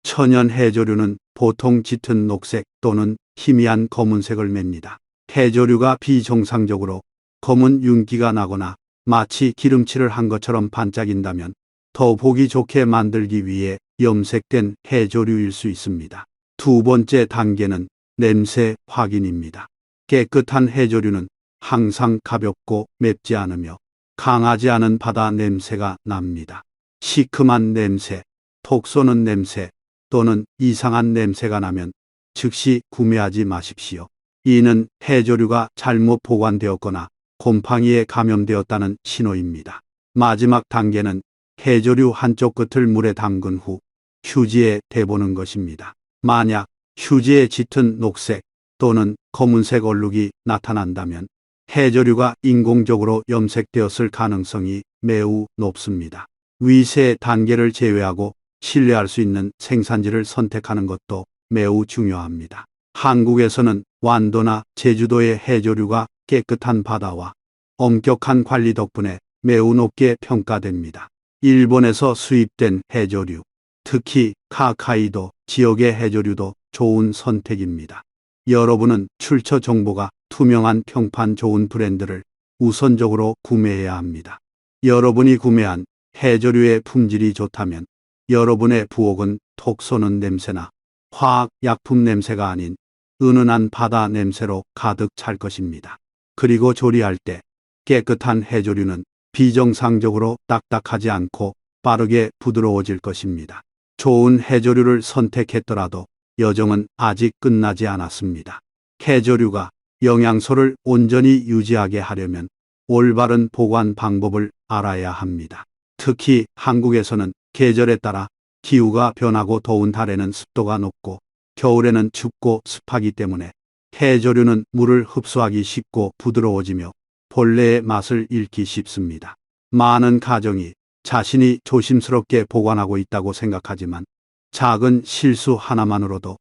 A: 천연 해조류는 보통 짙은 녹색 또는 희미한 검은색을 맵니다. 해조류가 비정상적으로 검은 윤기가 나거나 마치 기름칠을 한 것처럼 반짝인다면 더 보기 좋게 만들기 위해 염색된 해조류일 수 있습니다. 두 번째 단계는 냄새 확인입니다. 깨끗한 해조류는 항상 가볍고 맵지 않으며 강하지 않은 바다 냄새가 납니다. 시큼한 냄새, 톡 쏘는 냄새 또는 이상한 냄새가 나면 즉시 구매하지 마십시오. 이는 해조류가 잘못 보관되었거나 곰팡이에 감염되었다는 신호입니다. 마지막 단계는 해조류 한쪽 끝을 물에 담근 후 휴지에 대보는 것입니다. 만약 휴지에 짙은 녹색 또는 검은색 얼룩이 나타난다면 해조류가 인공적으로 염색되었을 가능성이 매우 높습니다. 위 세 단계를 제외하고 신뢰할 수 있는 생산지를 선택하는 것도 매우 중요합니다. 한국에서는 완도나 제주도의 해조류가 깨끗한 바다와 엄격한 관리 덕분에 매우 높게 평가됩니다. 일본에서 수입된 해조류, 특히 홋카이도 지역의 해조류도 좋은 선택입니다. 여러분은 출처 정보가 투명한 평판 좋은 브랜드를 우선적으로 구매해야 합니다. 여러분이 구매한 해조류의 품질이 좋다면 여러분의 부엌은 톡 쏘는 냄새나 화학 약품 냄새가 아닌 은은한 바다 냄새로 가득 찰 것입니다. 그리고 조리할 때 깨끗한 해조류는 비정상적으로 딱딱하지 않고 빠르게 부드러워질 것입니다. 좋은 해조류를 선택했더라도 여정은 아직 끝나지 않았습니다. 해조류가 영양소를 온전히 유지하게 하려면 올바른 보관 방법을 알아야 합니다. 특히 한국에서는 계절에 따라 기후가 변하고 더운 달에는 습도가 높고 겨울에는 춥고 습하기 때문에 해조류는 물을 흡수하기 쉽고 부드러워지며 본래의 맛을 잃기 쉽습니다. 많은 가정이 자신이 조심스럽게 보관하고 있다고 생각하지만 작은 실수 하나만으로도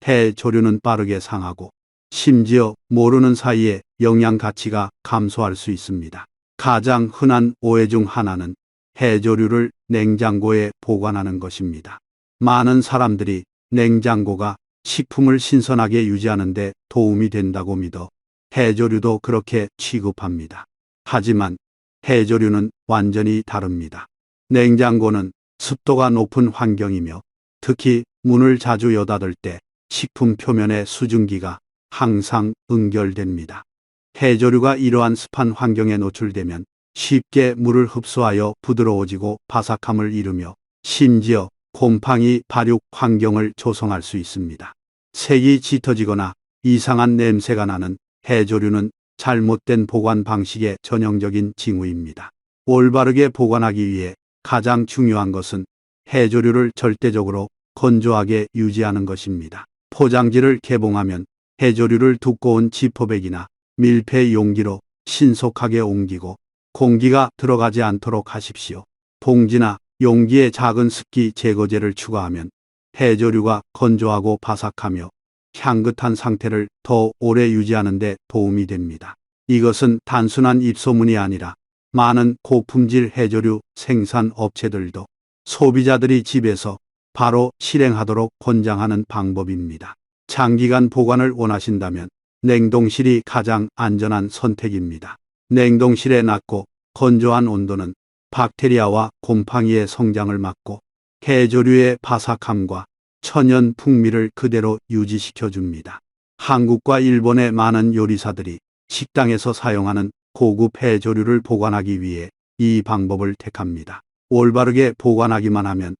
A: 해조류는 빠르게 상하고 심지어 모르는 사이에 영양 가치가 감소할 수 있습니다. 가장 흔한 오해 중 하나는 해조류를 냉장고에 보관하는 것입니다. 많은 사람들이 냉장고가 식품을 신선하게 유지하는 데 도움이 된다고 믿어 해조류도 그렇게 취급합니다. 하지만 해조류는 완전히 다릅니다. 냉장고는 습도가 높은 환경이며 특히 문을 자주 여닫을 때 식품 표면의 수증기가 항상 응결됩니다. 해조류가 이러한 습한 환경에 노출되면 쉽게 물을 흡수하여 부드러워지고 바삭함을 잃으며 심지어 곰팡이 발육 환경을 조성할 수 있습니다. 색이 짙어지거나 이상한 냄새가 나는 해조류는 잘못된 보관 방식의 전형적인 징후입니다. 올바르게 보관하기 위해 가장 중요한 것은 해조류를 절대적으로 건조하게 유지하는 것입니다. 포장지를 개봉하면 해조류를 두꺼운 지퍼백이나 밀폐 용기로 신속하게 옮기고 공기가 들어가지 않도록 하십시오. 봉지나 용기에 작은 습기 제거제를 추가하면 해조류가 건조하고 바삭하며 향긋한 상태를 더 오래 유지하는 데 도움이 됩니다. 이것은 단순한 입소문이 아니라 많은 고품질 해조류 생산 업체들도 소비자들이 집에서 바로 실행하도록 권장하는 방법입니다. 장기간 보관을 원하신다면 냉동실이 가장 안전한 선택입니다. 냉동실의 낮고 건조한 온도는 박테리아와 곰팡이의 성장을 막고 해조류의 바삭함과 천연 풍미를 그대로 유지시켜 줍니다. 한국과 일본의 많은 요리사들이 식당에서 사용하는 고급 해조류를 보관하기 위해 이 방법을 택합니다. 올바르게 보관하기만 하면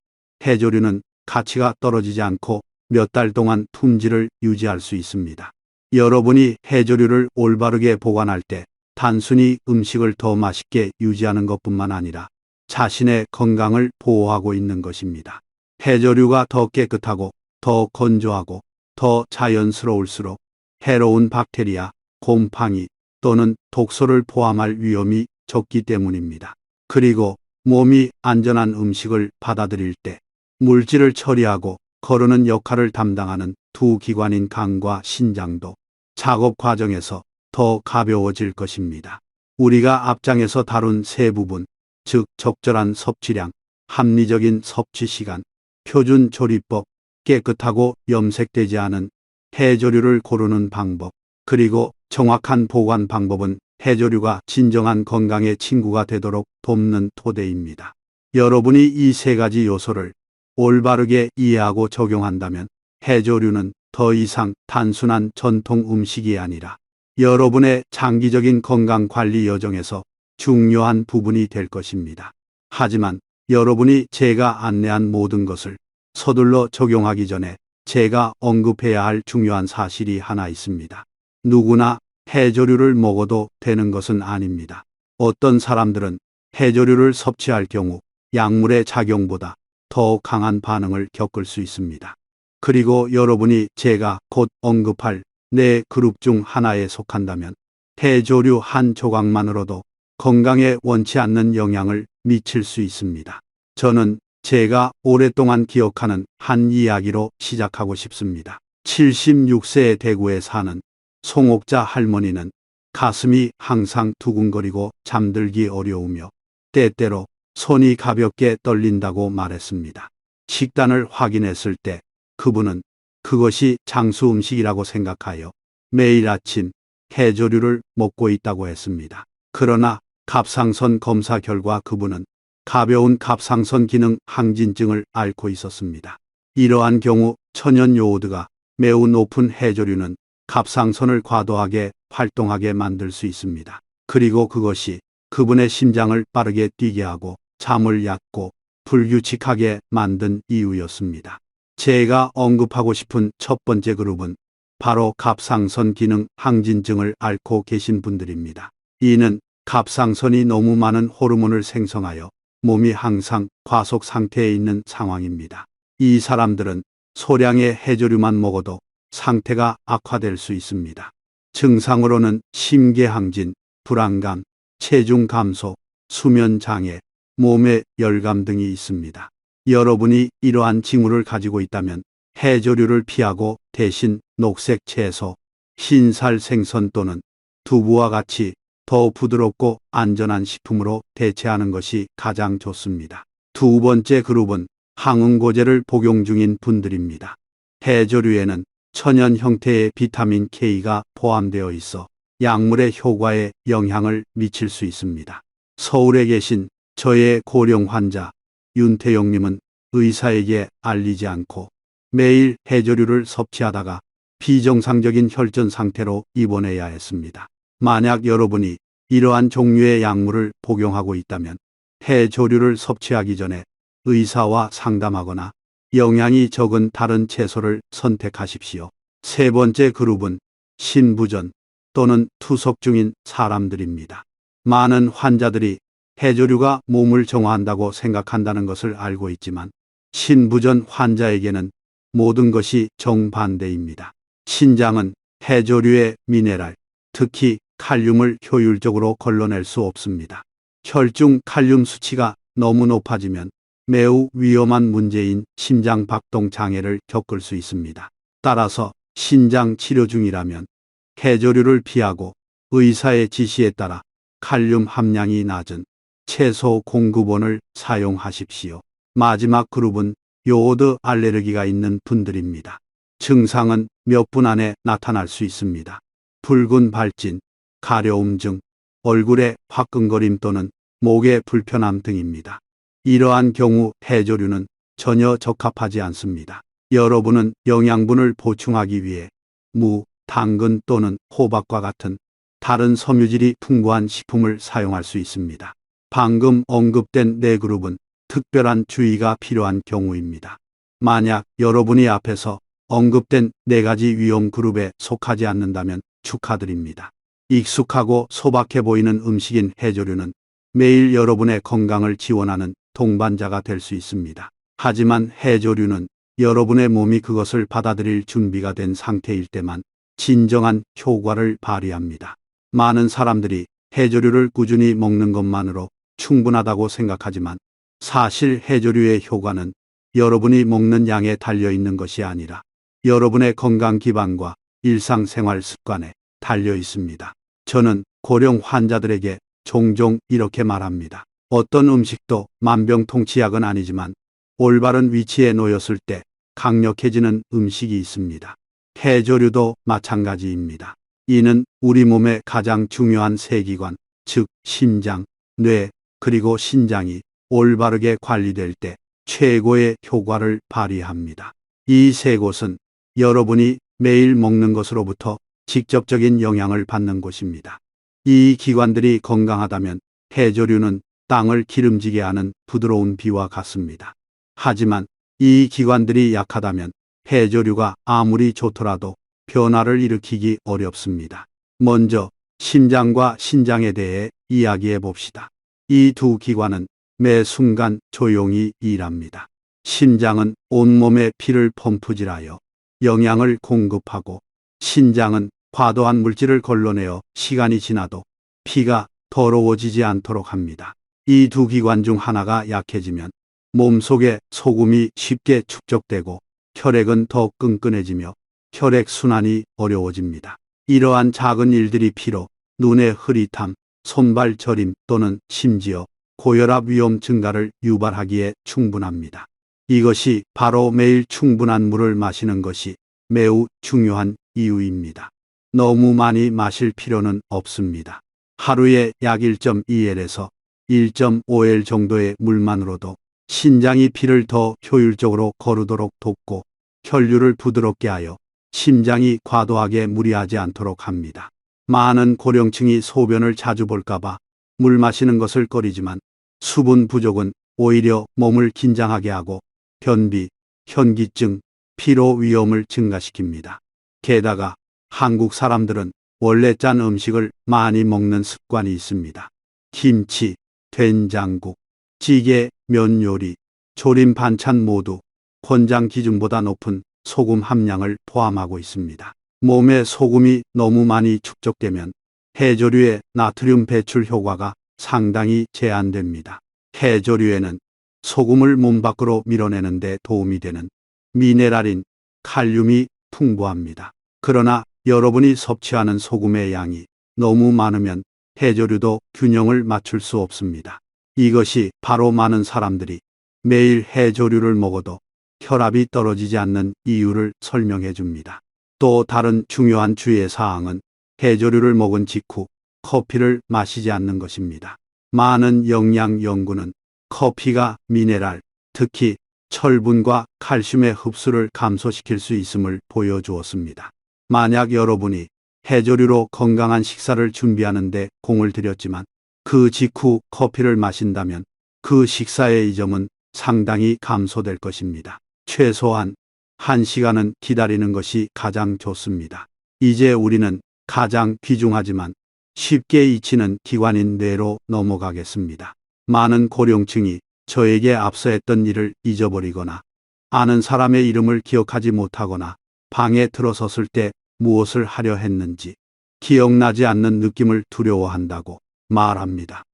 A: 해조류는 가치가 떨어지지 않고 몇 달 동안 품질을 유지할 수 있습니다. 여러분이 해조류를 올바르게 보관할 때 단순히 음식을 더 맛있게 유지하는 것뿐만 아니라 자신의 건강을 보호하고 있는 것입니다. 해조류가 더 깨끗하고 더 건조하고 더 자연스러울수록 해로운 박테리아, 곰팡이 또는 독소를 포함할 위험이 적기 때문입니다. 그리고 몸이 안전한 음식을 받아들일 때 물질을 처리하고 거르는 역할을 담당하는 두 기관인 간과 신장도 작업 과정에서 더 가벼워질 것입니다. 우리가 앞장에서 다룬 세 부분, 즉 적절한 섭취량, 합리적인 섭취 시간, 표준 조리법, 깨끗하고 염색되지 않은 해조류를 고르는 방법, 그리고 정확한 보관 방법은 해조류가 진정한 건강의 친구가 되도록 돕는 토대입니다. 여러분이 이 세 가지 요소를 올바르게 이해하고 적용한다면 해조류는 더 이상 단순한 전통 음식이 아니라 여러분의 장기적인 건강 관리 여정에서 중요한 부분이 될 것입니다. 하지만 여러분이 제가 안내한 모든 것을 서둘러 적용하기 전에 제가 언급해야 할 중요한 사실이 하나 있습니다. 누구나 해조류를 먹어도 되는 것은 아닙니다. 어떤 사람들은 해조류를 섭취할 경우 약물의 작용보다 더 강한 반응을 겪을 수 있습니다. 그리고 여러분이 제가 곧 언급할 네 그룹 중 하나에 속한다면 해조류 한 조각만으로도 건강에 원치 않는 영향을 미칠 수 있습니다. 저는 제가 오랫동안 기억하는 한 이야기로 시작하고 싶습니다. 76세의 대구에 사는 송옥자 할머니는 가슴이 항상 두근거리고 잠들기 어려우며 때때로 손이 가볍게 떨린다고 말했습니다. 식단을 확인했을 때 그분은 그것이 장수 음식이라고 생각하여 매일 아침 해조류를 먹고 있다고 했습니다. 그러나 갑상선 검사 결과 그분은 가벼운 갑상선 기능 항진증을 앓고 있었습니다. 이러한 경우 천연 요오드가 매우 높은 해조류는 갑상선을 과도하게 활동하게 만들 수 있습니다. 그리고 그것이 그분의 심장을 빠르게 뛰게 하고 잠을 얕고 불규칙하게 만든 이유였습니다. 제가 언급하고 싶은 첫 번째 그룹은 바로 갑상선 기능 항진증을 앓고 계신 분들입니다. 이는 갑상선이 너무 많은 호르몬을 생성하여 몸이 항상 과속 상태에 있는 상황입니다. 이 사람들은 소량의 해조류만 먹어도 상태가 악화될 수 있습니다. 증상으로는 심계항진, 불안감, 체중 감소, 수면 장애, 몸의 열감 등이 있습니다. 여러분이 이러한 징후를 가지고 있다면 해조류를 피하고 대신 녹색 채소, 흰살 생선 또는 두부와 같이 더 부드럽고 안전한 식품으로 대체하는 것이 가장 좋습니다. 두 번째 그룹은 항응고제를 복용 중인 분들입니다. 해조류에는 천연 형태의 비타민 K가 포함되어 있어 약물의 효과에 영향을 미칠 수 있습니다. 서울에 계신 저의 고령 환자 윤태용님은 의사에게 알리지 않고 매일 해조류를 섭취하다가 비정상적인 혈전 상태로 입원해야 했습니다. 만약 여러분이 이러한 종류의 약물을 복용하고 있다면 해조류를 섭취하기 전에 의사와 상담하거나 영양이 적은 다른 채소를 선택하십시오. 세 번째 그룹은 신부전 또는 투석 중인 사람들입니다. 많은 환자들이 해조류가 몸을 정화한다고 생각한다는 것을 알고 있지만 신부전 환자에게는 모든 것이 정반대입니다. 신장은 해조류의 미네랄, 특히 칼륨을 효율적으로 걸러낼 수 없습니다. 혈중 칼륨 수치가 너무 높아지면 매우 위험한 문제인 심장 박동 장애를 겪을 수 있습니다. 따라서 신장 치료 중이라면 해조류를 피하고 의사의 지시에 따라 칼륨 함량이 낮은 채소 공급원을 사용하십시오. 마지막 그룹은 요오드 알레르기가 있는 분들입니다. 증상은 몇 분 안에 나타날 수 있습니다. 붉은 발진, 가려움증, 얼굴에 화끈거림 또는 목의 불편함 등입니다. 이러한 경우 해조류는 전혀 적합하지 않습니다. 여러분은 영양분을 보충하기 위해 무, 당근 또는 호박과 같은 다른 섬유질이 풍부한 식품을 사용할 수 있습니다. 방금 언급된 네 그룹은 특별한 주의가 필요한 경우입니다. 만약 여러분이 앞에서 언급된 네 가지 위험 그룹에 속하지 않는다면 축하드립니다. 익숙하고 소박해 보이는 음식인 해조류는 매일 여러분의 건강을 지원하는 동반자가 될 수 있습니다. 하지만 해조류는 여러분의 몸이 그것을 받아들일 준비가 된 상태일 때만 진정한 효과를 발휘합니다. 많은 사람들이 해조류를 꾸준히 먹는 것만으로 충분하다고 생각하지만 사실 해조류의 효과는 여러분이 먹는 양에 달려 있는 것이 아니라 여러분의 건강 기반과 일상생활 습관에 달려 있습니다. 저는 고령 환자들에게 종종 이렇게 말합니다. 어떤 음식도 만병통치약은 아니지만 올바른 위치에 놓였을 때 강력해지는 음식이 있습니다. 해조류도 마찬가지입니다. 이는 우리 몸의 가장 중요한 세 기관, 즉 심장, 뇌, 그리고 신장이 올바르게 관리될 때 최고의 효과를 발휘합니다. 이 세 곳은 여러분이 매일 먹는 것으로부터 직접적인 영향을 받는 곳입니다. 이 기관들이 건강하다면 해조류는 땅을 기름지게 하는 부드러운 비와 같습니다. 하지만 이 기관들이 약하다면 해조류가 아무리 좋더라도 변화를 일으키기 어렵습니다. 먼저 심장과 신장에 대해 이야기해 봅시다. 이 두 기관은 매 순간 조용히 일합니다. 심장은 온몸에 피를 펌프질하여 영양을 공급하고, 신장은 과도한 물질을 걸러내어 시간이 지나도 피가 더러워지지 않도록 합니다. 이 두 기관 중 하나가 약해지면 몸속에 소금이 쉽게 축적되고 혈액은 더 끈끈해지며 혈액 순환이 어려워집니다. 이러한 작은 일들이 피로 눈의 흐릿함, 손발 저림 또는 심지어 고혈압 위험 증가를 유발하기에 충분합니다. 이것이 바로 매일 충분한 물을 마시는 것이 매우 중요한 이유입니다. 너무 많이 마실 필요는 없습니다. 하루에 약 1.2L에서 1.5L 정도의 물만으로도 신장이 피를 더 효율적으로 거르도록 돕고 혈류를 부드럽게 하여 심장이 과도하게 무리하지 않도록 합니다. 많은 고령층이 소변을 자주 볼까봐 물 마시는 것을 꺼리지만 수분 부족은 오히려 몸을 긴장하게 하고 변비, 현기증, 피로 위험을 증가시킵니다. 게다가 한국 사람들은 원래 짠 음식을 많이 먹는 습관이 있습니다. 김치, 된장국, 찌개, 면 요리, 조림 반찬 모두 권장 기준보다 높은 소금 함량을 포함하고 있습니다. 몸에 소금이 너무 많이 축적되면 해조류의 나트륨 배출 효과가 상당히 제한됩니다. 해조류에는 소금을 몸 밖으로 밀어내는 데 도움이 되는 미네랄인 칼륨이 풍부합니다. 그러나 여러분이 섭취하는 소금의 양이 너무 많으면 해조류도 균형을 맞출 수 없습니다. 이것이 바로 많은 사람들이 매일 해조류를 먹어도 혈압이 떨어지지 않는 이유를 설명해 줍니다. 또 다른 중요한 주의 사항은 해조류를 먹은 직후 커피를 마시지 않는 것입니다. 많은 영양 연구는 커피가 미네랄, 특히 철분과 칼슘의 흡수를 감소시킬 수 있음을 보여주었습니다. 만약 여러분이 해조류로 건강한 식사를 준비하는데 공을 들였지만 그 직후 커피를 마신다면 그 식사의 이점은 상당히 감소될 것입니다. 최소한 1시간은 기다리는 것이 가장 좋습니다. 이제 우리는 가장 귀중하지만 쉽게 잊히는 기관인 뇌로 넘어가겠습니다. 많은 고령층이 저에게 앞서 했던 일을 잊어버리거나 아는 사람의 이름을 기억하지 못하거나 방에 들어섰을 때 무엇을 하려 했는지 기억나지 않는 느낌을 두려워한다고 말합니다.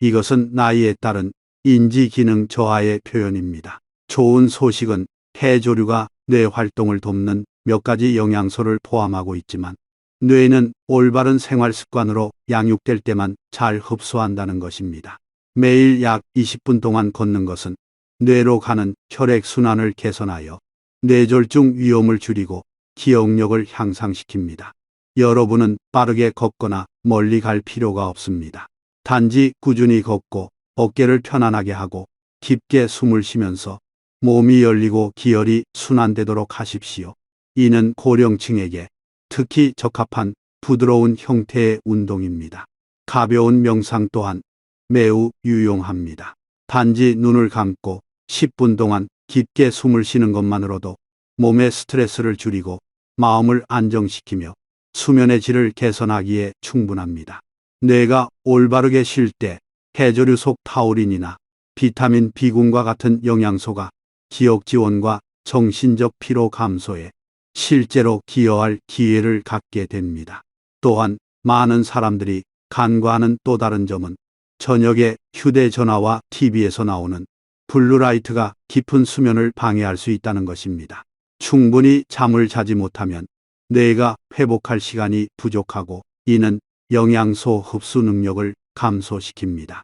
A: 이것은 나이에 따른 인지 기능 저하의 표현입니다. 좋은 소식은 해조류가 뇌 활동을 돕는 몇 가지 영양소를 포함하고 있지만 뇌는 올바른 생활 습관으로 양육될 때만 잘 흡수한다는 것입니다. 매일 약 20분 동안 걷는 것은 뇌로 가는 혈액 순환을 개선하여 뇌졸중 위험을 줄이고 기억력을 향상시킵니다. 여러분은 빠르게 걷거나 멀리 갈 필요가 없습니다. 단지 꾸준히 걷고 어깨를 편안하게 하고 깊게 숨을 쉬면서 몸이 열리고 기혈이 순환되도록 하십시오. 이는 고령층에게 특히 적합한 부드러운 형태의 운동입니다. 가벼운 명상 또한 매우 유용합니다. 단지 눈을 감고 10분 동안 깊게 숨을 쉬는 것만으로도 몸의 스트레스를 줄이고 마음을 안정시키며 수면의 질을 개선하기에 충분합니다. 뇌가 올바르게 쉴 때 해조류 속 타우린이나 비타민 B군과 같은 영양소가 기억 지원과 정신적 피로 감소에 실제로 기여할 기회를 갖게 됩니다. 또한 많은 사람들이 간과하는 또 다른 점은 저녁에 휴대전화와 TV에서 나오는 블루라이트가 깊은 수면을 방해할 수 있다는 것입니다. 충분히 잠을 자지 못하면 뇌가 회복할 시간이 부족하고 이는 영양소 흡수 능력을 감소시킵니다.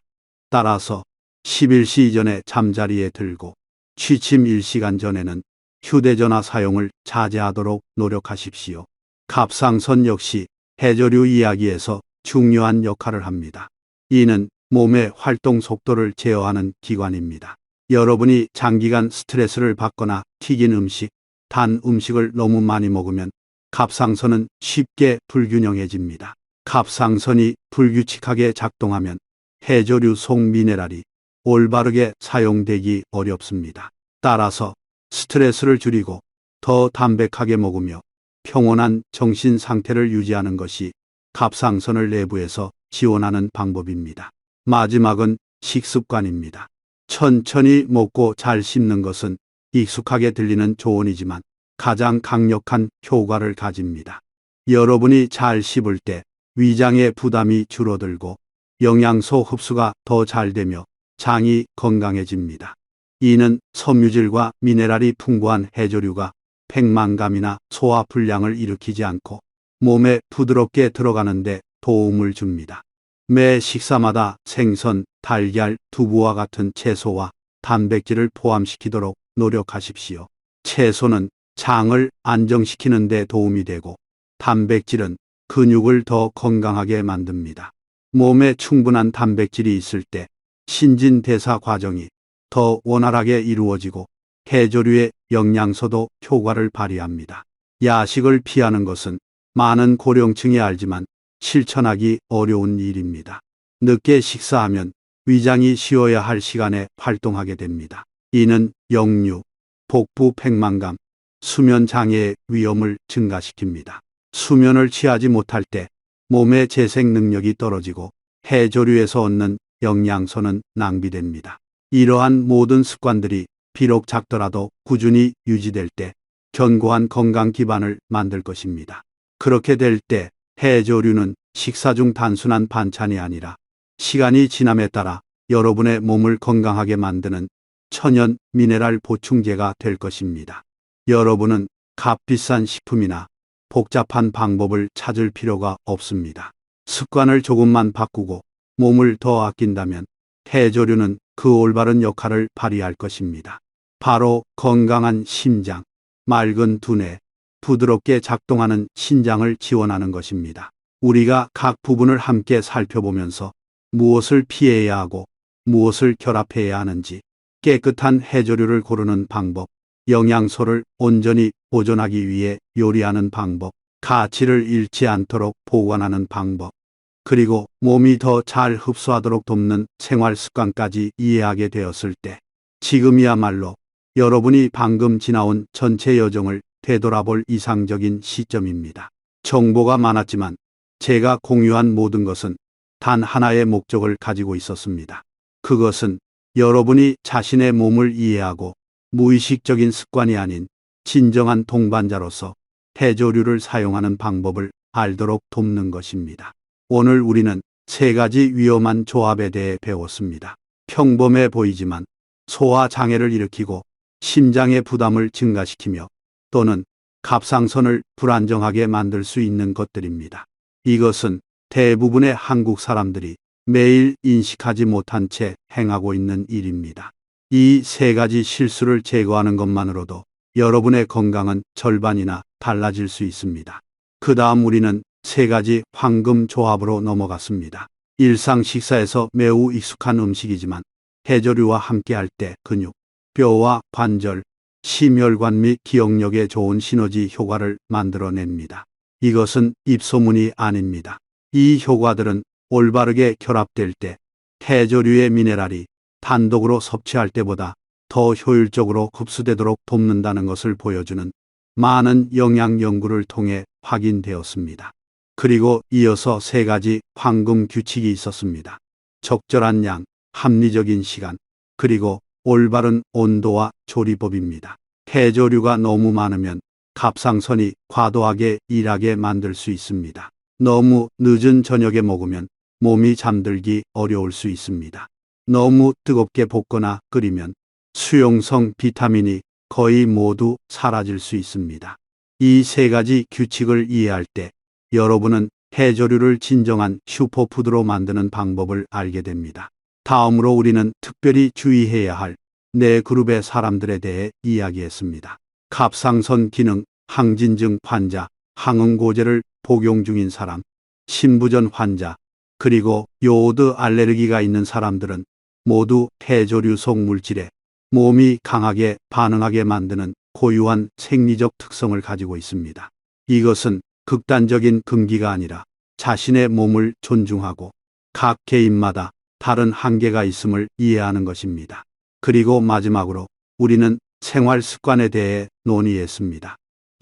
A: 따라서 11시 이전에 잠자리에 들고 취침 1시간 전에는 휴대전화 사용을 자제하도록 노력하십시오. 갑상선 역시 해조류 이야기에서 중요한 역할을 합니다. 이는 몸의 활동 속도를 제어하는 기관입니다. 여러분이 장기간 스트레스를 받거나 튀긴 음식, 단 음식을 너무 많이 먹으면 갑상선은 쉽게 불균형해집니다. 갑상선이 불규칙하게 작동하면 해조류 속 미네랄이 올바르게 사용되기 어렵습니다. 따라서 스트레스를 줄이고 더 담백하게 먹으며 평온한 정신 상태를 유지하는 것이 갑상선을 내부에서 지원하는 방법입니다. 마지막은 식습관입니다. 천천히 먹고 잘 씹는 것은 익숙하게 들리는 조언이지만 가장 강력한 효과를 가집니다. 여러분이 잘 씹을 때 위장의 부담이 줄어들고 영양소 흡수가 더 잘 되며 장이 건강해집니다. 이는 섬유질과 미네랄이 풍부한 해조류가 백만감이나 소화불량을 일으키지 않고 몸에 부드럽게 들어가는데 도움을 줍니다. 매 식사마다 생선, 달걀, 두부와 같은 채소와 단백질을 포함시키도록 노력하십시오. 채소는 장을 안정시키는 데 도움이 되고 단백질은 근육을 더 건강하게 만듭니다. 몸에 충분한 단백질이 있을 때 신진대사 과정이 더 원활하게 이루어지고 해조류의 영양소도 효과를 발휘합니다. 야식을 피하는 것은 많은 고령층이 알지만 실천하기 어려운 일입니다. 늦게 식사하면 위장이 쉬어야 할 시간에 활동하게 됩니다. 이는 역류, 복부 팽만감, 수면 장애의 위험을 증가시킵니다. 수면을 취하지 못할 때 몸의 재생 능력이 떨어지고 해조류에서 얻는 영양소는 낭비됩니다. 이러한 모든 습관들이 비록 작더라도 꾸준히 유지될 때 견고한 건강 기반을 만들 것입니다. 그렇게 될 때 해조류는 식사 중 단순한 반찬이 아니라 시간이 지남에 따라 여러분의 몸을 건강하게 만드는 천연 미네랄 보충제가 될 것입니다. 여러분은 값비싼 식품이나 복잡한 방법을 찾을 필요가 없습니다. 습관을 조금만 바꾸고 몸을 더 아낀다면 해조류는 그 올바른 역할을 발휘할 것입니다. 바로 건강한 심장, 맑은 두뇌, 부드럽게 작동하는 신장을 지원하는 것입니다. 우리가 각 부분을 함께 살펴보면서 무엇을 피해야 하고 무엇을 결합해야 하는지, 깨끗한 해조류를 고르는 방법, 영양소를 온전히 보존하기 위해 요리하는 방법, 가치를 잃지 않도록 보관하는 방법, 그리고 몸이 더 잘 흡수하도록 돕는 생활 습관까지 이해하게 되었을 때 지금이야말로 여러분이 방금 지나온 전체 여정을 되돌아볼 이상적인 시점입니다. 정보가 많았지만 제가 공유한 모든 것은 단 하나의 목적을 가지고 있었습니다. 그것은 여러분이 자신의 몸을 이해하고 무의식적인 습관이 아닌 진정한 동반자로서 해조류를 사용하는 방법을 알도록 돕는 것입니다. 오늘 우리는 3가지 위험한 조합에 대해 배웠습니다. 평범해 보이지만 소화 장애를 일으키고 심장의 부담을 증가시키며 또는 갑상선을 불안정하게 만들 수 있는 것들입니다. 이것은 대부분의 한국 사람들이 매일 인식하지 못한 채 행하고 있는 일입니다. 이 3가지 실수를 제거하는 것만으로도 여러분의 건강은 절반이나 달라질 수 있습니다. 그 다음 우리는 3가지 황금 조합으로 넘어갔습니다. 일상 식사에서 매우 익숙한 음식이지만 해조류와 함께할 때 근육, 뼈와 관절, 심혈관 및 기억력에 좋은 시너지 효과를 만들어냅니다. 이것은 입소문이 아닙니다. 이 효과들은 올바르게 결합될 때 해조류의 미네랄이 단독으로 섭취할 때보다 더 효율적으로 흡수되도록 돕는다는 것을 보여주는 많은 영양 연구를 통해 확인되었습니다. 그리고 이어서 3가지 황금 규칙이 있었습니다. 적절한 양, 합리적인 시간, 그리고 올바른 온도와 조리법입니다. 해조류가 너무 많으면 갑상선이 과도하게 일하게 만들 수 있습니다. 너무 늦은 저녁에 먹으면 몸이 잠들기 어려울 수 있습니다. 너무 뜨겁게 볶거나 끓이면 수용성 비타민이 거의 모두 사라질 수 있습니다. 이 3가지 규칙을 이해할 때 여러분은 해조류를 진정한 슈퍼푸드로 만드는 방법을 알게 됩니다. 다음으로 우리는 특별히 주의해야 할 4그룹의 사람들에 대해 이야기했습니다. 갑상선 기능 항진증 환자, 항응고제를 복용 중인 사람, 신부전 환자, 그리고 요오드 알레르기가 있는 사람들은 모두 해조류 속 물질에 몸이 강하게 반응하게 만드는 고유한 생리적 특성을 가지고 있습니다. 이것은 극단적인 금기가 아니라 자신의 몸을 존중하고 각 개인마다 다른 한계가 있음을 이해하는 것입니다. 그리고 마지막으로 우리는 생활 습관에 대해 논의했습니다.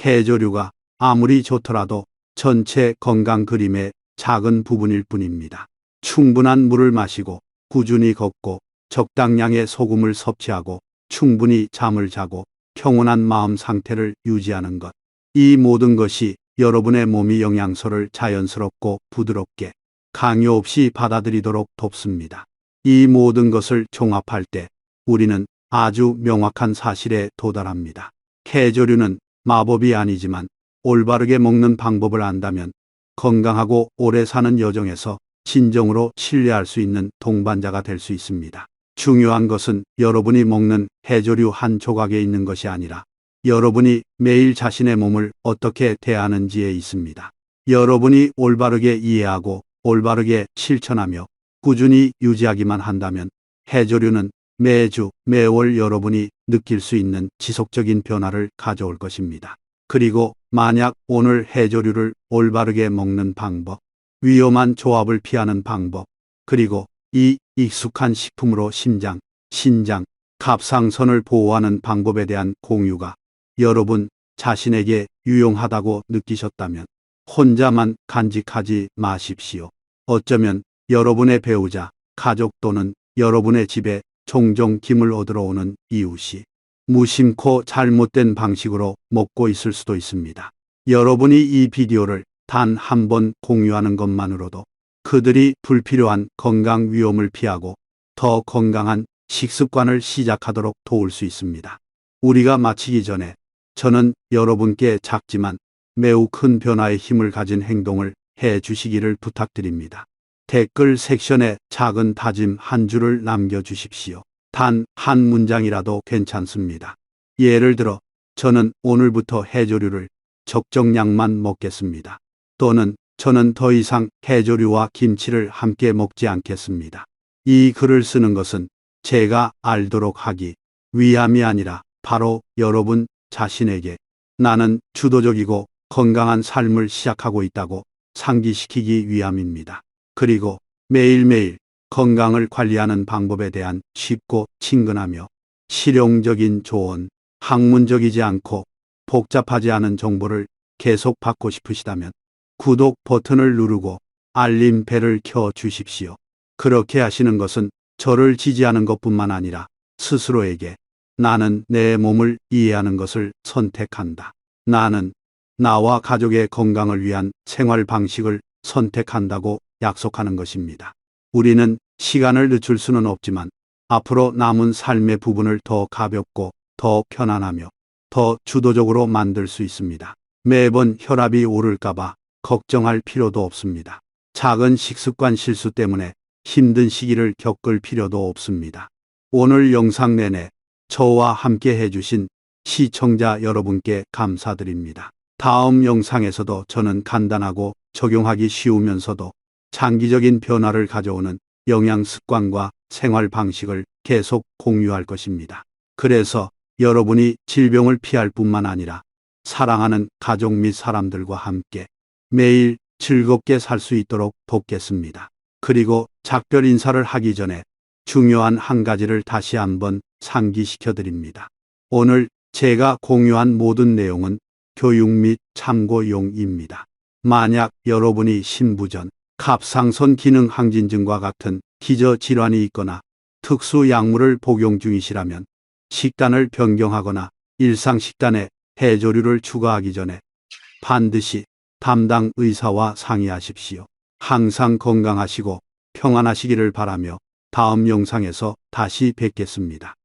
A: 해조류가 아무리 좋더라도 전체 건강 그림의 작은 부분일 뿐입니다. 충분한 물을 마시고 꾸준히 걷고 적당량의 소금을 섭취하고 충분히 잠을 자고 평온한 마음 상태를 유지하는 것. 이 모든 것이 여러분의 몸이 영양소를 자연스럽고 부드럽게 강요 없이 받아들이도록 돕습니다. 이 모든 것을 종합할 때 우리는 아주 명확한 사실에 도달합니다. 해조류는 마법이 아니지만 올바르게 먹는 방법을 안다면 건강하고 오래 사는 여정에서 진정으로 신뢰할 수 있는 동반자가 될 수 있습니다. 중요한 것은 여러분이 먹는 해조류 한 조각에 있는 것이 아니라 여러분이 매일 자신의 몸을 어떻게 대하는지에 있습니다. 여러분이 올바르게 이해하고 올바르게 실천하며 꾸준히 유지하기만 한다면 해조류는 매주, 매월 여러분이 느낄 수 있는 지속적인 변화를 가져올 것입니다. 그리고 만약 오늘 해조류를 올바르게 먹는 방법, 위험한 조합을 피하는 방법, 그리고 이 익숙한 식품으로 심장, 신장, 갑상선을 보호하는 방법에 대한 공유가 여러분 자신에게 유용하다고 느끼셨다면 혼자만 간직하지 마십시오. 어쩌면 여러분의 배우자, 가족 또는 여러분의 집에 종종 김을 얻으러 오는 이웃이 무심코 잘못된 방식으로 먹고 있을 수도 있습니다. 여러분이 이 비디오를 단 한 번 공유하는 것만으로도 그들이 불필요한 건강 위험을 피하고 더 건강한 식습관을 시작하도록 도울 수 있습니다. 우리가 마치기 전에 저는 여러분께 작지만 매우 큰 변화의 힘을 가진 행동을 해 주시기를 부탁드립니다. 댓글 섹션에 작은 다짐 한 줄을 남겨주십시오. 단 한 문장이라도 괜찮습니다. 예를 들어, 저는 오늘부터 해조류를 적정량만 먹겠습니다. 또는 저는 더 이상 해조류와 김치를 함께 먹지 않겠습니다. 이 글을 쓰는 것은 제가 알도록 하기 위함이 아니라 바로 여러분 자신에게 나는 주도적이고 건강한 삶을 시작하고 있다고 상기시키기 위함입니다. 그리고 매일매일 건강을 관리하는 방법에 대한 쉽고 친근하며 실용적인 조언, 학문적이지 않고 복잡하지 않은 정보를 계속 받고 싶으시다면 구독 버튼을 누르고 알림 벨을 켜 주십시오. 그렇게 하시는 것은 저를 지지하는 것뿐만 아니라 스스로에게 나는 내 몸을 이해하는 것을 선택한다. 나는 나와 가족의 건강을 위한 생활 방식을 선택한다고 약속하는 것입니다. 우리는 시간을 늦출 수는 없지만 앞으로 남은 삶의 부분을 더 가볍고 더 편안하며 더 주도적으로 만들 수 있습니다. 매번 혈압이 오를까봐 걱정할 필요도 없습니다. 작은 식습관 실수 때문에 힘든 시기를 겪을 필요도 없습니다. 오늘 영상 내내 저와 함께 해주신 시청자 여러분께 감사드립니다. 다음 영상에서도 저는 간단하고 적용하기 쉬우면서도 장기적인 변화를 가져오는 영양 습관과 생활 방식을 계속 공유할 것입니다. 그래서 여러분이 질병을 피할 뿐만 아니라 사랑하는 가족 및 사람들과 함께 매일 즐겁게 살 수 있도록 돕겠습니다. 그리고 작별 인사를 하기 전에 중요한 한 가지를 다시 한번 상기시켜 드립니다. 오늘 제가 공유한 모든 내용은 교육 및 참고용입니다. 만약 여러분이 신부전, 갑상선 기능 항진증과 같은 기저질환이 있거나 특수 약물을 복용 중이시라면 식단을 변경하거나 일상 식단에 해조류를 추가하기 전에 반드시 담당 의사와 상의하십시오. 항상 건강하시고 평안하시기를 바라며 다음 영상에서 다시 뵙겠습니다.